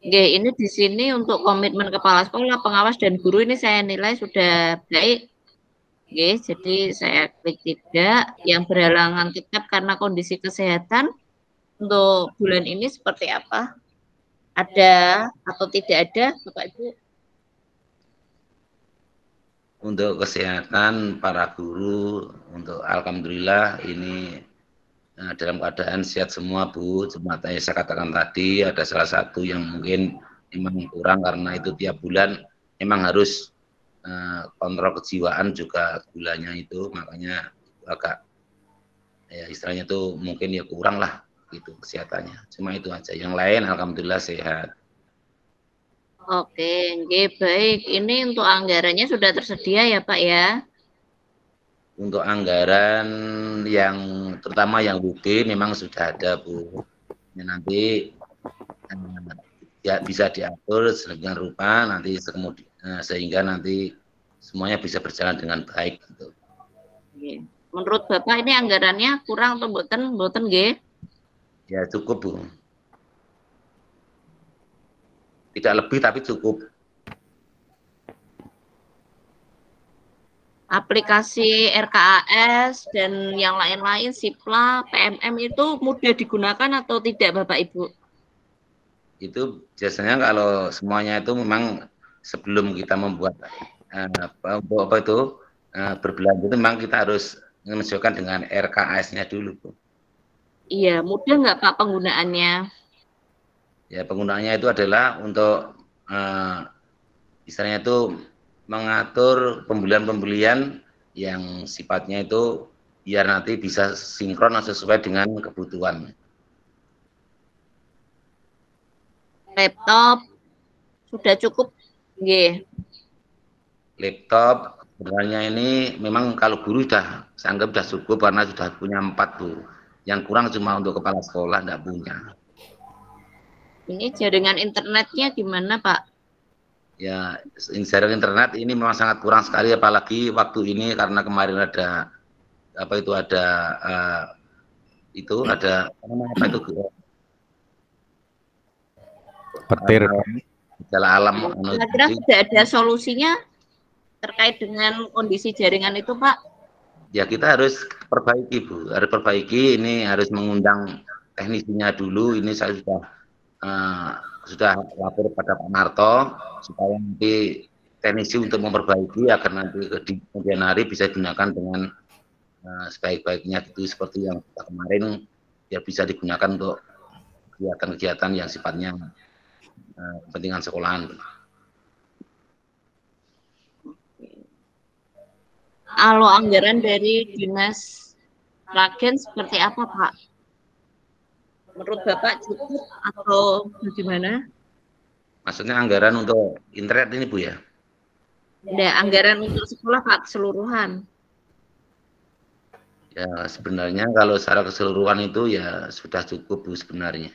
Nggih, ini di sini untuk komitmen kepala sekolah, pengawas dan guru ini saya nilai sudah baik. Nggih, jadi saya klik tidak, yang berhalangan tetap karena kondisi kesehatan untuk bulan ini seperti apa? Ada atau tidak ada, Bapak Ibu? Untuk kesehatan para guru, untuk alhamdulillah ini dalam keadaan sehat semua Bu. Cuma saya katakan tadi ada salah satu yang mungkin memang kurang karena itu tiap bulan memang harus kontrol kejiwaan juga gulanya itu, makanya agak ya istilahnya itu mungkin ya kurang lah gitu kesehatannya. Cuma itu aja, yang lain alhamdulillah sehat. Oke, baik. Ini untuk anggarannya sudah tersedia ya Pak ya? Untuk anggaran yang terutama yang WIB memang sudah ada Bu. Ya, nanti ya bisa diatur sedemikian rupa nanti sehingga nanti semuanya bisa berjalan dengan baik gitu. Menurut Bapak ini anggarannya kurang atau mboten nggih? Ya cukup Bu. Tidak lebih tapi cukup. Aplikasi RKAS dan yang lain-lain, SIPLA, PMM itu mudah digunakan atau tidak Bapak Ibu? Itu biasanya kalau semuanya itu memang sebelum kita membuat berbelanja itu memang kita harus menyesuaikan dengan RKAS-nya dulu Bu. Iya, mudah nggak Pak penggunaannya? Ya penggunaannya itu adalah untuk istilahnya itu mengatur pembelian-pembelian yang sifatnya itu biar nanti bisa sinkron sesuai dengan kebutuhan. Laptop sudah cukup, nggih. Laptop sebenarnya ini memang kalau guru sudah saya anggap sudah cukup karena sudah punya 4 Bu. Yang kurang cuma untuk kepala sekolah enggak punya. Ini jaringan internetnya gimana, Pak? Ya, jaringan internet ini memang sangat kurang sekali, apalagi waktu ini karena kemarin ada apa itu ada apa itu Petir. gejala alam. Kira-kira sudah ada solusinya terkait dengan kondisi jaringan itu, Pak? Ya kita harus perbaiki Bu, harus perbaiki. Ini harus mengundang teknisinya dulu. Ini saya sudah lapor pada Pak Narto supaya nanti teknisi untuk memperbaiki agar nanti di kemudian hari bisa digunakan dengan sebaik-baiknya gitu, seperti yang kemarin ya bisa digunakan untuk kegiatan-kegiatan yang sifatnya kepentingan sekolahan. Kalau anggaran dari Dinas Ragen seperti apa, Pak? Menurut Bapak cukup atau bagaimana? Maksudnya anggaran untuk internet ini Bu ya? Ya, anggaran untuk sekolah Pak keseluruhan. Ya sebenarnya kalau secara keseluruhan itu ya sudah cukup Bu sebenarnya.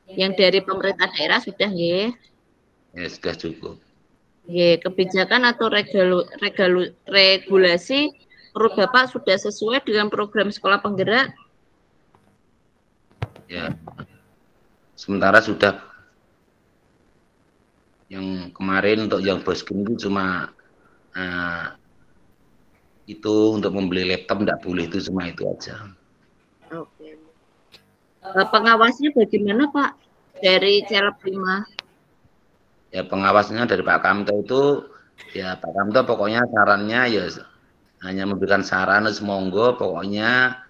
Yang dari pemerintah daerah sudah, nggih. Ya sudah cukup. Nggih, kebijakan atau regulasi menurut Bapak sudah sesuai dengan program sekolah penggerak? Ya. Sementara sudah yang kemarin untuk yang boskin itu cuma itu untuk membeli laptop enggak boleh, itu cuma itu aja. Oke. Pengawasnya bagaimana Pak dari CL Prima? Ya pengawasnya dari Pak Kamto itu ya Pak Kamto pokoknya sarannya ya hanya memberikan saran, semoga pokoknya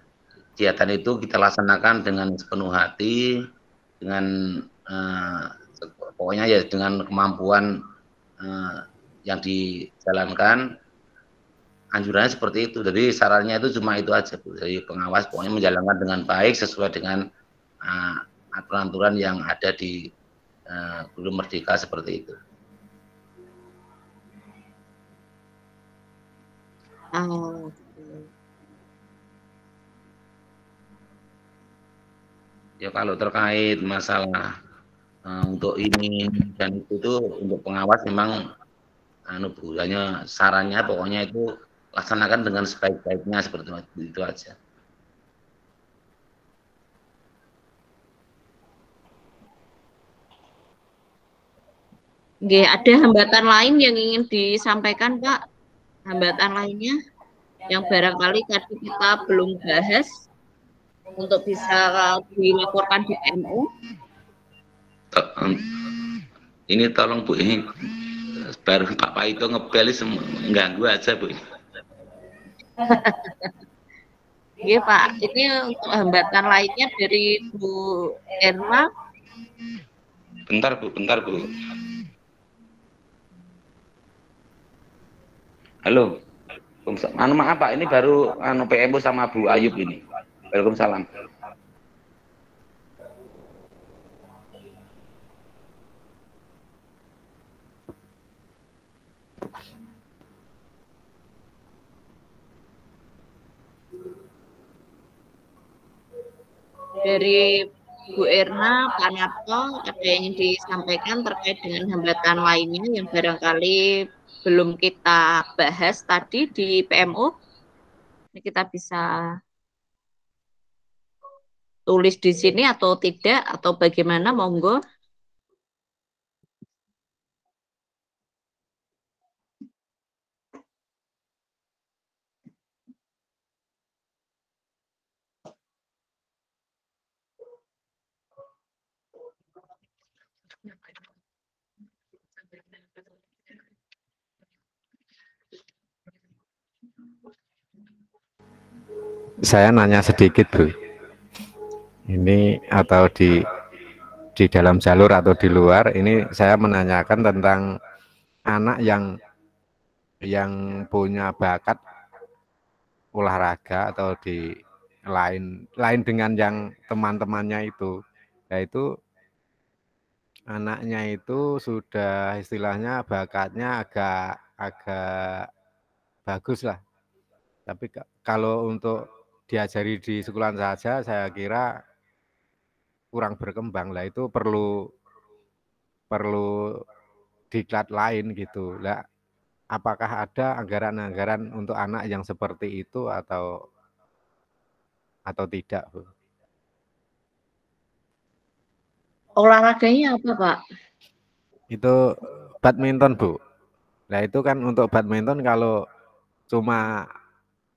kegiatan itu kita laksanakan dengan sepenuh hati, dengan pokoknya ya dengan kemampuan yang dijalankan. Anjurannya seperti itu, jadi sarannya itu cuma itu aja Bu. Jadi pengawas pokoknya menjalankan dengan baik sesuai dengan aturan-aturan yang ada di Guru Merdeka seperti itu. Ya kalau terkait masalah untuk ini dan itu tuh untuk pengawas memang Bu, hanya sarannya pokoknya itu laksanakan dengan sebaik-baiknya seperti itu aja. Nggih, ada hambatan lain yang ingin disampaikan Pak? Hambatan lainnya yang barangkali tadi kita belum bahas untuk bisa dilaporkan di PMU? Ini tolong Bu, ini baru Pak itu ngebel mengganggu aja Bu. Iya Pak, ini untuk hambatan lainnya dari Bu Erma. Bentar Bu. Halo, maaf Pak, ini baru PMU sama Bu Ayub ini. Waalaikumsalam. Dari Bu Erna, Pak Narto, ada yang ingin disampaikan terkait dengan hambatan lainnya yang barangkali belum kita bahas tadi di PMU? Ini kita bisa tulis di sini atau tidak, atau bagaimana, monggo. Saya nanya sedikit Bu, ini atau di dalam jalur atau di luar, ini saya menanyakan tentang anak yang punya bakat olahraga atau di lain dengan yang teman-temannya itu, yaitu anaknya itu sudah istilahnya bakatnya agak bagus lah. Tapi kalau untuk diajari di sekolahan saja, saya kira kurang berkembang lah. Itu perlu diklat lain gitu. Lah, apakah ada anggaran-anggaran untuk anak yang seperti itu atau tidak, Bu? Olahraganya apa, Pak? Itu badminton, Bu. Nah, itu kan untuk badminton kalau cuma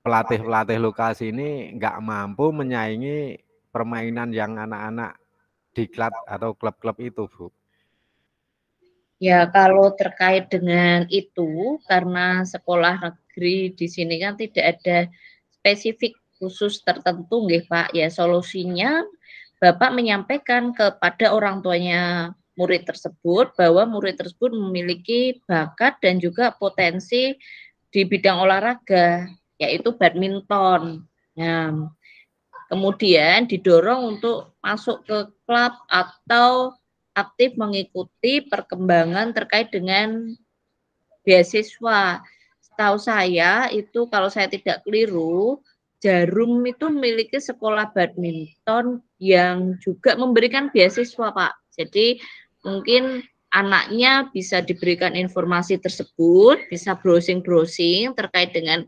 pelatih-pelatih lokal sini nggak mampu menyaingi permainan yang anak-anak diklat atau klub-klub itu, Bu. Ya, kalau terkait dengan itu, karena sekolah negeri di sini kan tidak ada spesifik khusus tertentu, nggih, Pak. Ya, solusinya Bapak menyampaikan kepada orang tuanya murid tersebut bahwa murid tersebut memiliki bakat dan juga potensi di bidang olahraga, yaitu badminton. Nah, kemudian didorong untuk masuk ke klub atau aktif mengikuti perkembangan terkait dengan beasiswa. Setahu saya itu kalau saya tidak keliru, Jarum itu memiliki sekolah badminton yang juga memberikan beasiswa, Pak. Jadi mungkin anaknya bisa diberikan informasi tersebut, bisa browsing-browsing terkait dengan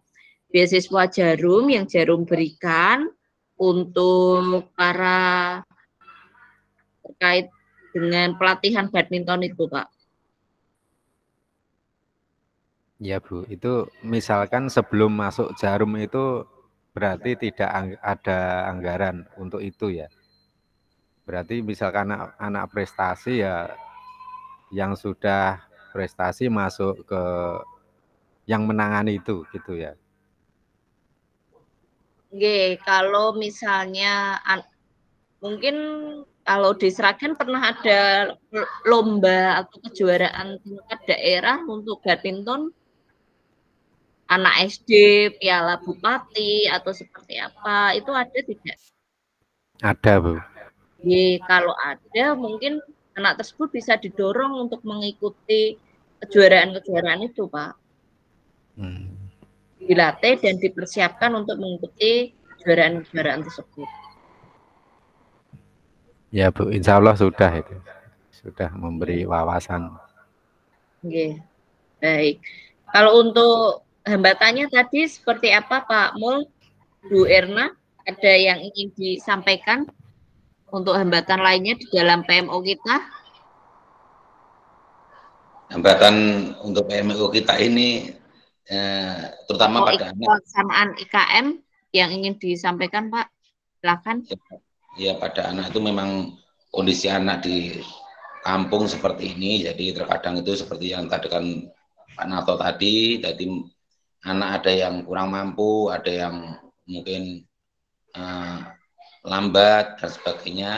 beasiswa Jarum yang Jarum berikan untuk para terkait dengan pelatihan badminton itu, Pak. Ya, Bu, itu misalkan sebelum masuk Jarum itu berarti tidak ada anggaran untuk itu ya. Berarti misalkan anak prestasi ya yang sudah prestasi masuk ke yang menangani itu gitu ya. Oke, kalau misalnya mungkin kalau di Sragen pernah ada lomba atau kejuaraan tingkat daerah untuk badminton anak SD, piala bupati atau seperti apa, itu ada tidak? Ada, Bu. Kalau ada mungkin anak tersebut bisa didorong untuk mengikuti kejuaraan-kejuaraan itu, Pak. Dilatih dan dipersiapkan untuk mengikuti kejuaraan-kejuaraan tersebut. Ya, Bu, insya Allah sudah itu. Sudah memberi wawasan. Oke, baik. Kalau untuk hambatannya tadi seperti apa, Pak Mul, Bu Erna? Ada yang ingin disampaikan untuk hambatan lainnya di dalam PMO kita? Hambatan untuk PMO kita ini terutama pada anak. Pelaksanaan IKM yang ingin disampaikan, Pak, silakan. Ya, pada anak itu memang kondisi anak di kampung seperti ini, jadi terkadang itu seperti yang tadi kan Pak Nato tadi, jadi anak ada yang kurang mampu, ada yang mungkin lambat dan sebagainya,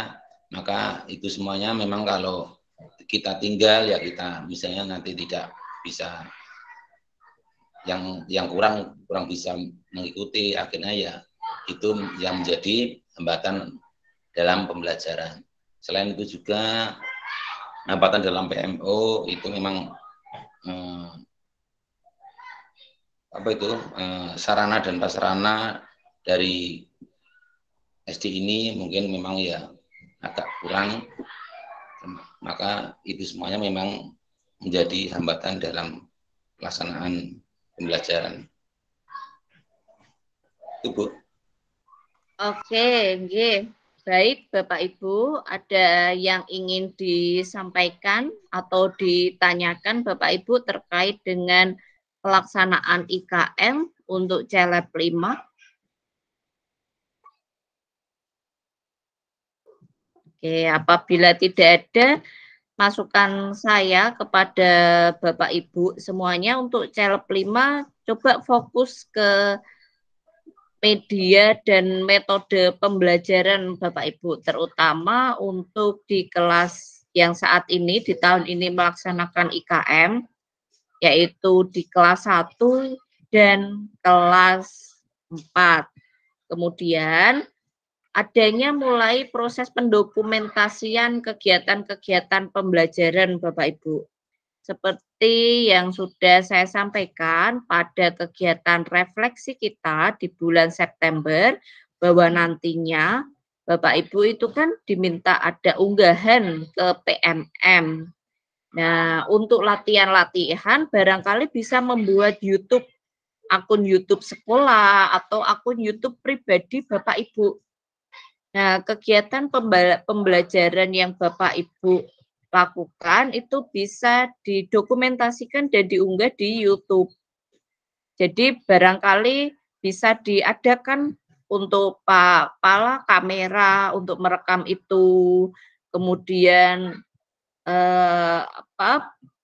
maka itu semuanya memang kalau kita tinggal ya kita misalnya nanti tidak bisa, yang kurang bisa mengikuti, akhirnya ya itu yang menjadi hambatan dalam pembelajaran. Selain itu juga hambatan dalam PMO itu memang sarana dan prasarana dari SD ini mungkin memang ya agak kurang, maka itu semuanya memang menjadi hambatan dalam pelaksanaan pembelajaran. Itu, Bu. Oke, baik Bapak Ibu, ada yang ingin disampaikan atau ditanyakan Bapak Ibu terkait dengan pelaksanaan IKM untuk CLEP 5? Oke, apabila tidak ada, masukan saya kepada Bapak Ibu semuanya untuk CLEP 5 coba fokus ke media dan metode pembelajaran Bapak Ibu, terutama untuk di kelas yang saat ini, di tahun ini melaksanakan IKM, yaitu di kelas 1 dan kelas 4. Kemudian adanya mulai proses pendokumentasian kegiatan-kegiatan pembelajaran Bapak Ibu. Seperti yang sudah saya sampaikan pada kegiatan refleksi kita di bulan September, bahwa nantinya Bapak Ibu itu kan diminta ada unggahan ke PMM. Nah, untuk latihan-latihan barangkali bisa membuat YouTube, akun YouTube sekolah atau akun YouTube pribadi Bapak Ibu. Nah, kegiatan pembelajaran yang Bapak Ibu lakukan itu bisa didokumentasikan dan diunggah di YouTube. Jadi barangkali bisa diadakan untuk pala kamera untuk merekam itu, kemudian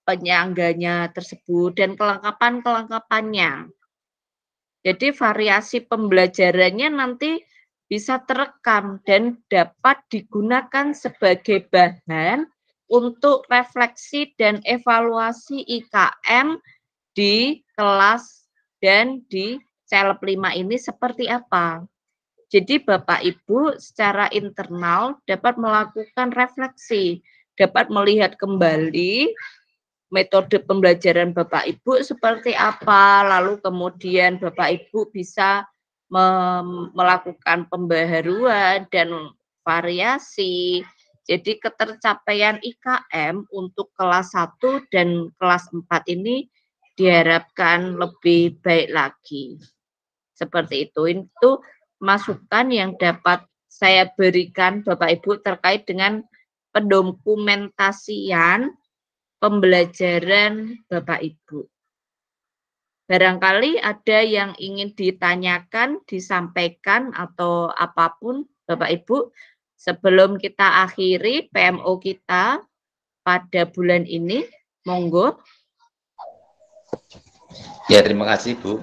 penyangganya tersebut dan kelengkapannya. Jadi variasi pembelajarannya nanti bisa terekam dan dapat digunakan sebagai bahan untuk refleksi dan evaluasi IKM di kelas dan di CELEP 5 ini seperti apa. Jadi Bapak Ibu secara internal dapat melakukan refleksi, dapat melihat kembali metode pembelajaran Bapak Ibu seperti apa, lalu kemudian Bapak Ibu bisa melakukan pembaharuan dan variasi. Jadi ketercapaian IKM untuk kelas 1 dan kelas 4 ini diharapkan lebih baik lagi. Seperti itu. Itu masukan yang dapat saya berikan Bapak Ibu terkait dengan pendokumentasian pembelajaran Bapak Ibu. Barangkali ada yang ingin ditanyakan, disampaikan atau apapun Bapak Ibu sebelum kita akhiri PMO kita pada bulan ini. Monggo. Ya, terima kasih Bu.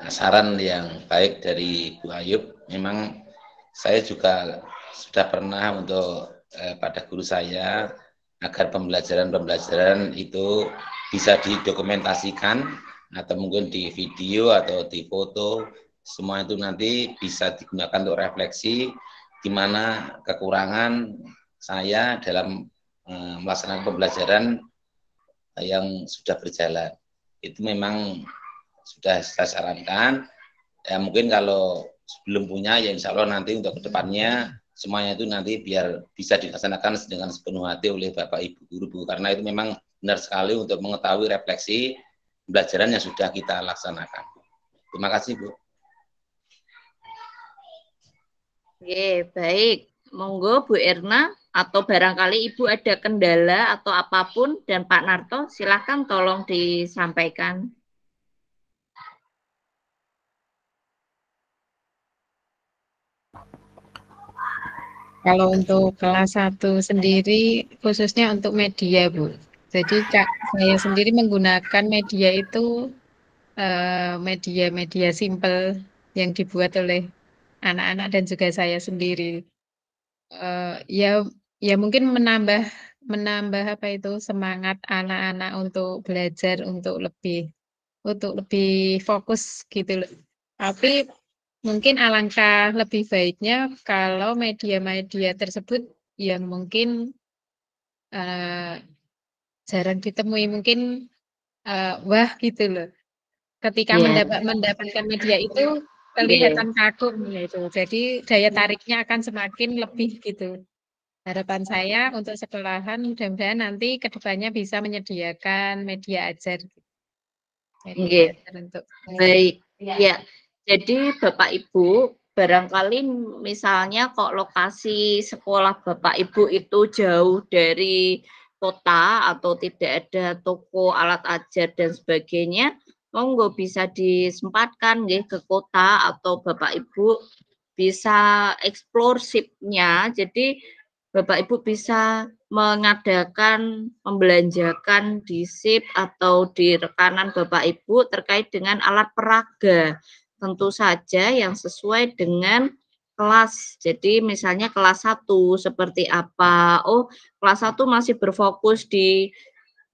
Saran yang baik dari Bu Ayub. Memang saya juga sudah pernah untuk pada guru saya agar pembelajaran itu bisa didokumentasikan atau mungkin di video atau di foto. Semua itu nanti bisa digunakan untuk refleksi di mana kekurangan saya dalam melaksanakan pembelajaran yang sudah berjalan. Itu memang sudah saya sarankan. Ya mungkin kalau belum punya, ya insya Allah nanti untuk kedepannya semuanya itu nanti biar bisa dilaksanakan dengan sepenuh hati oleh Bapak Ibu guru, karena itu memang benar sekali untuk mengetahui refleksi pembelajaran yang sudah kita laksanakan. Terima kasih Bu. Oke, baik. Monggo Bu Erna, atau barangkali Ibu ada kendala atau apapun, dan Pak Narto silakan tolong disampaikan. Kalau untuk kelas 1 sendiri khususnya untuk media Bu. Jadi saya sendiri menggunakan media itu media-media simpel yang dibuat oleh anak-anak dan juga saya sendiri. Ya mungkin menambah apa itu semangat anak-anak untuk belajar untuk lebih fokus gitu loh. Tapi mungkin alangkah lebih baiknya kalau media-media tersebut yang mungkin jarang ditemui, mungkin wah gitu loh. Ketika mendapatkan media itu kelihatan kagum gitu. Jadi daya tariknya akan semakin lebih gitu. Harapan saya untuk sekolahan mudah-mudahan nanti kedepannya bisa menyediakan media ajar. Media ajar untuk baik. Ya. Jadi Bapak Ibu barangkali misalnya kok lokasi sekolah Bapak Ibu itu jauh dari kota atau tidak ada toko alat ajar dan sebagainya, monggo bisa disempatkan nggih ke kota atau Bapak Ibu bisa explore SIP-nya. Jadi Bapak Ibu bisa mengadakan, membelanjakan di SIP atau di rekanan Bapak Ibu terkait dengan alat peraga. Tentu saja yang sesuai dengan kelas. Jadi misalnya kelas 1 seperti apa? Oh, kelas 1 masih berfokus di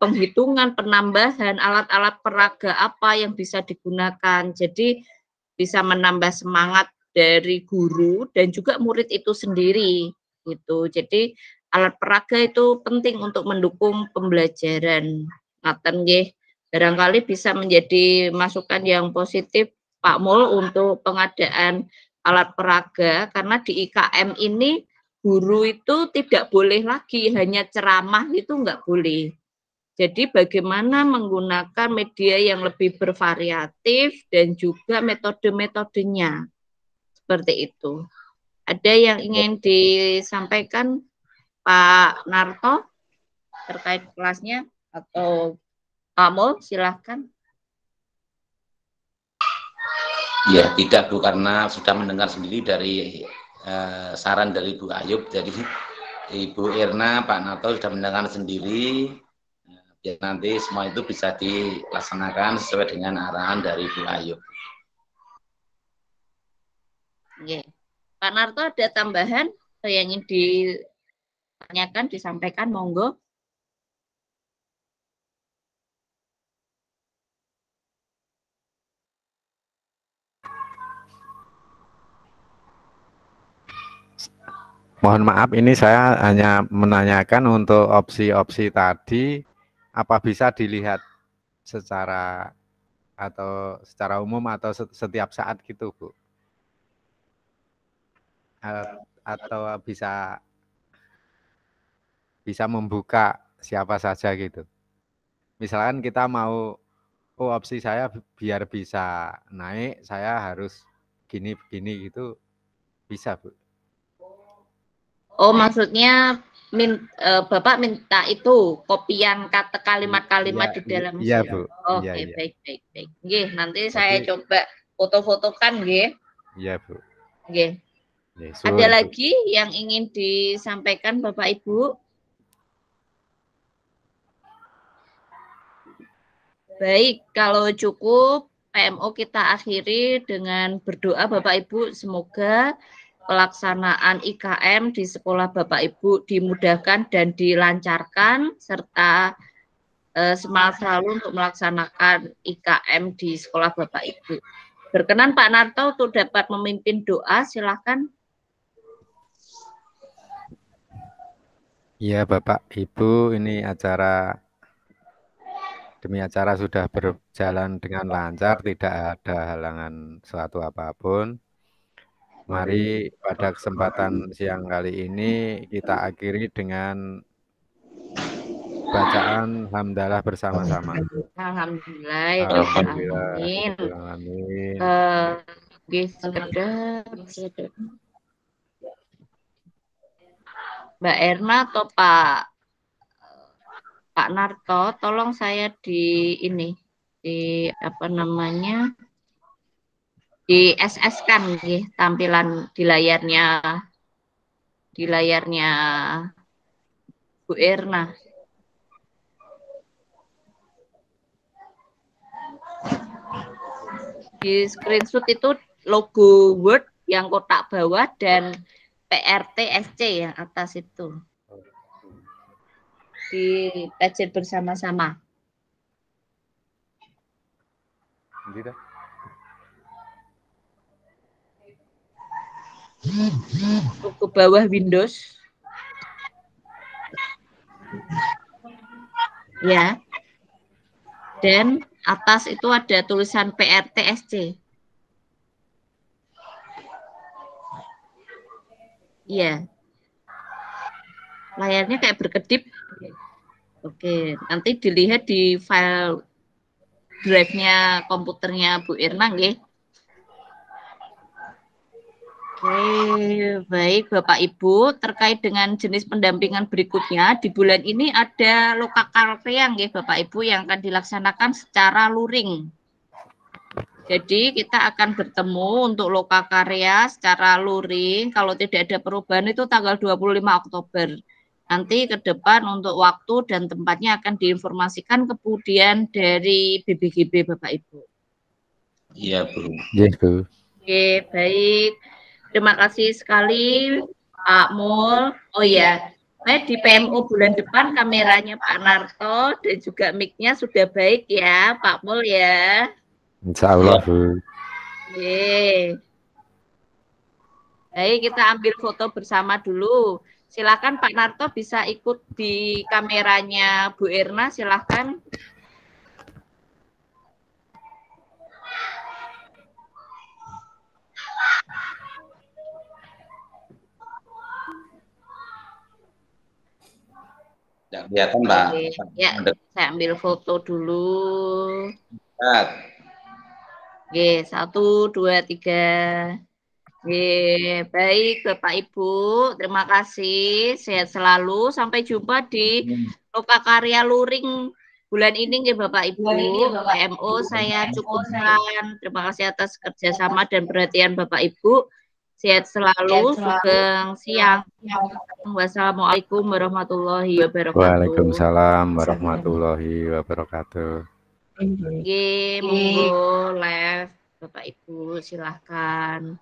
penghitungan, penambahan, alat-alat peraga apa yang bisa digunakan. Jadi bisa menambah semangat dari guru dan juga murid itu sendiri gitu. Jadi alat peraga itu penting untuk mendukung pembelajaran. Ngaten nggih. Barangkali bisa menjadi masukan yang positif Pak Mul untuk pengadaan alat peraga karena di IKM ini guru itu tidak boleh lagi hanya ceramah itu enggak boleh. Jadi bagaimana menggunakan media yang lebih bervariatif dan juga metode-metodenya. Seperti itu. Ada yang ingin disampaikan Pak Narto terkait kelasnya atau Pak Mul, silahkan. Ya, tidak Bu, karena sudah mendengar sendiri dari saran dari Bu Ayub. Jadi Ibu Irna, Pak Narto sudah mendengar sendiri. Ya, nanti semua itu bisa dilaksanakan sesuai dengan arahan dari Bu Ayub. Yeah. Pak Narto ada tambahan yang ingin ditanyakan, disampaikan, monggo. Mohon maaf, ini saya hanya menanyakan untuk opsi-opsi tadi, apa bisa dilihat secara umum atau setiap saat gitu, Bu? Atau bisa membuka siapa saja gitu. Misalkan kita mau, opsi saya biar bisa naik, saya harus gini-gini gitu, bisa, Bu? Oh, maksudnya Bapak minta itu kopian kata kalimat-kalimat di dalam. Iya, Bu. Oke, Iya. baik. Nggih, nanti saya coba foto-fotokan nggih. Iya, Bu. Nggih. Ada lagi yang ingin disampaikan Bapak Ibu? Baik, kalau cukup PMO kita akhiri dengan berdoa Bapak Ibu, semoga pelaksanaan IKM di sekolah Bapak Ibu dimudahkan dan dilancarkan, serta semangat selalu untuk melaksanakan IKM di sekolah Bapak Ibu. Berkenan Pak Narto untuk dapat memimpin doa, silakan. Iya Bapak Ibu, ini demi acara sudah berjalan dengan lancar, tidak ada halangan suatu apapun. Mari pada kesempatan siang kali ini kita akhiri dengan bacaan hamdalah bersama-sama. Alhamdulillah. Amin. Mbak Erna atau Pak Narto, tolong saya di apa namanya, di SS-kan nih tampilan di layarnya Bu Erna. Di screenshot itu logo Word yang kotak bawah dan PRTSC yang atas itu. Dipelajari bersama-sama. Logo bawah Windows. Ya. Dan atas itu ada tulisan PRTSC. Iya. Layarnya kayak berkedip. Oke, nanti dilihat di file drive-nya komputernya Bu Irna, nggih. Oke, baik Bapak Ibu, terkait dengan jenis pendampingan berikutnya, di bulan ini ada lokakarya nggih Bapak Ibu yang akan dilaksanakan secara luring. Jadi kita akan bertemu untuk lokakarya secara luring, kalau tidak ada perubahan itu tanggal 25 Oktober. Nanti ke depan untuk waktu dan tempatnya akan diinformasikan kemudian dari BBGB Bapak Ibu. Iya, Bu. Yes, Bu. Oke, baik. Terima kasih sekali Pak Mul. Oh ya, di PMO bulan depan kameranya Pak Narto dan juga mic-nya sudah baik ya Pak Mul ya. Insya Allah, Bu. Oke. Baik, kita ambil foto bersama dulu. Silakan Pak Narto bisa ikut di kameranya Bu Erna, silakan. Tidak kelihatan, Mbak. Oke, ya, saya ambil foto dulu. Oke, 1, 2, 3. Oke, baik Bapak Ibu, terima kasih. Sehat selalu. Sampai jumpa di Lokakarya Luring bulan ini ya Bapak Ibu. PMO saya cukupkan. Terima kasih atas kerjasama dan perhatian Bapak Ibu. Sehat selalu. Sugeng siang. Wassalamualaikum warahmatullahi wabarakatuh. Waalaikumsalam warahmatullahi wabarakatuh. Oke, monggo live Bapak Ibu silahkan.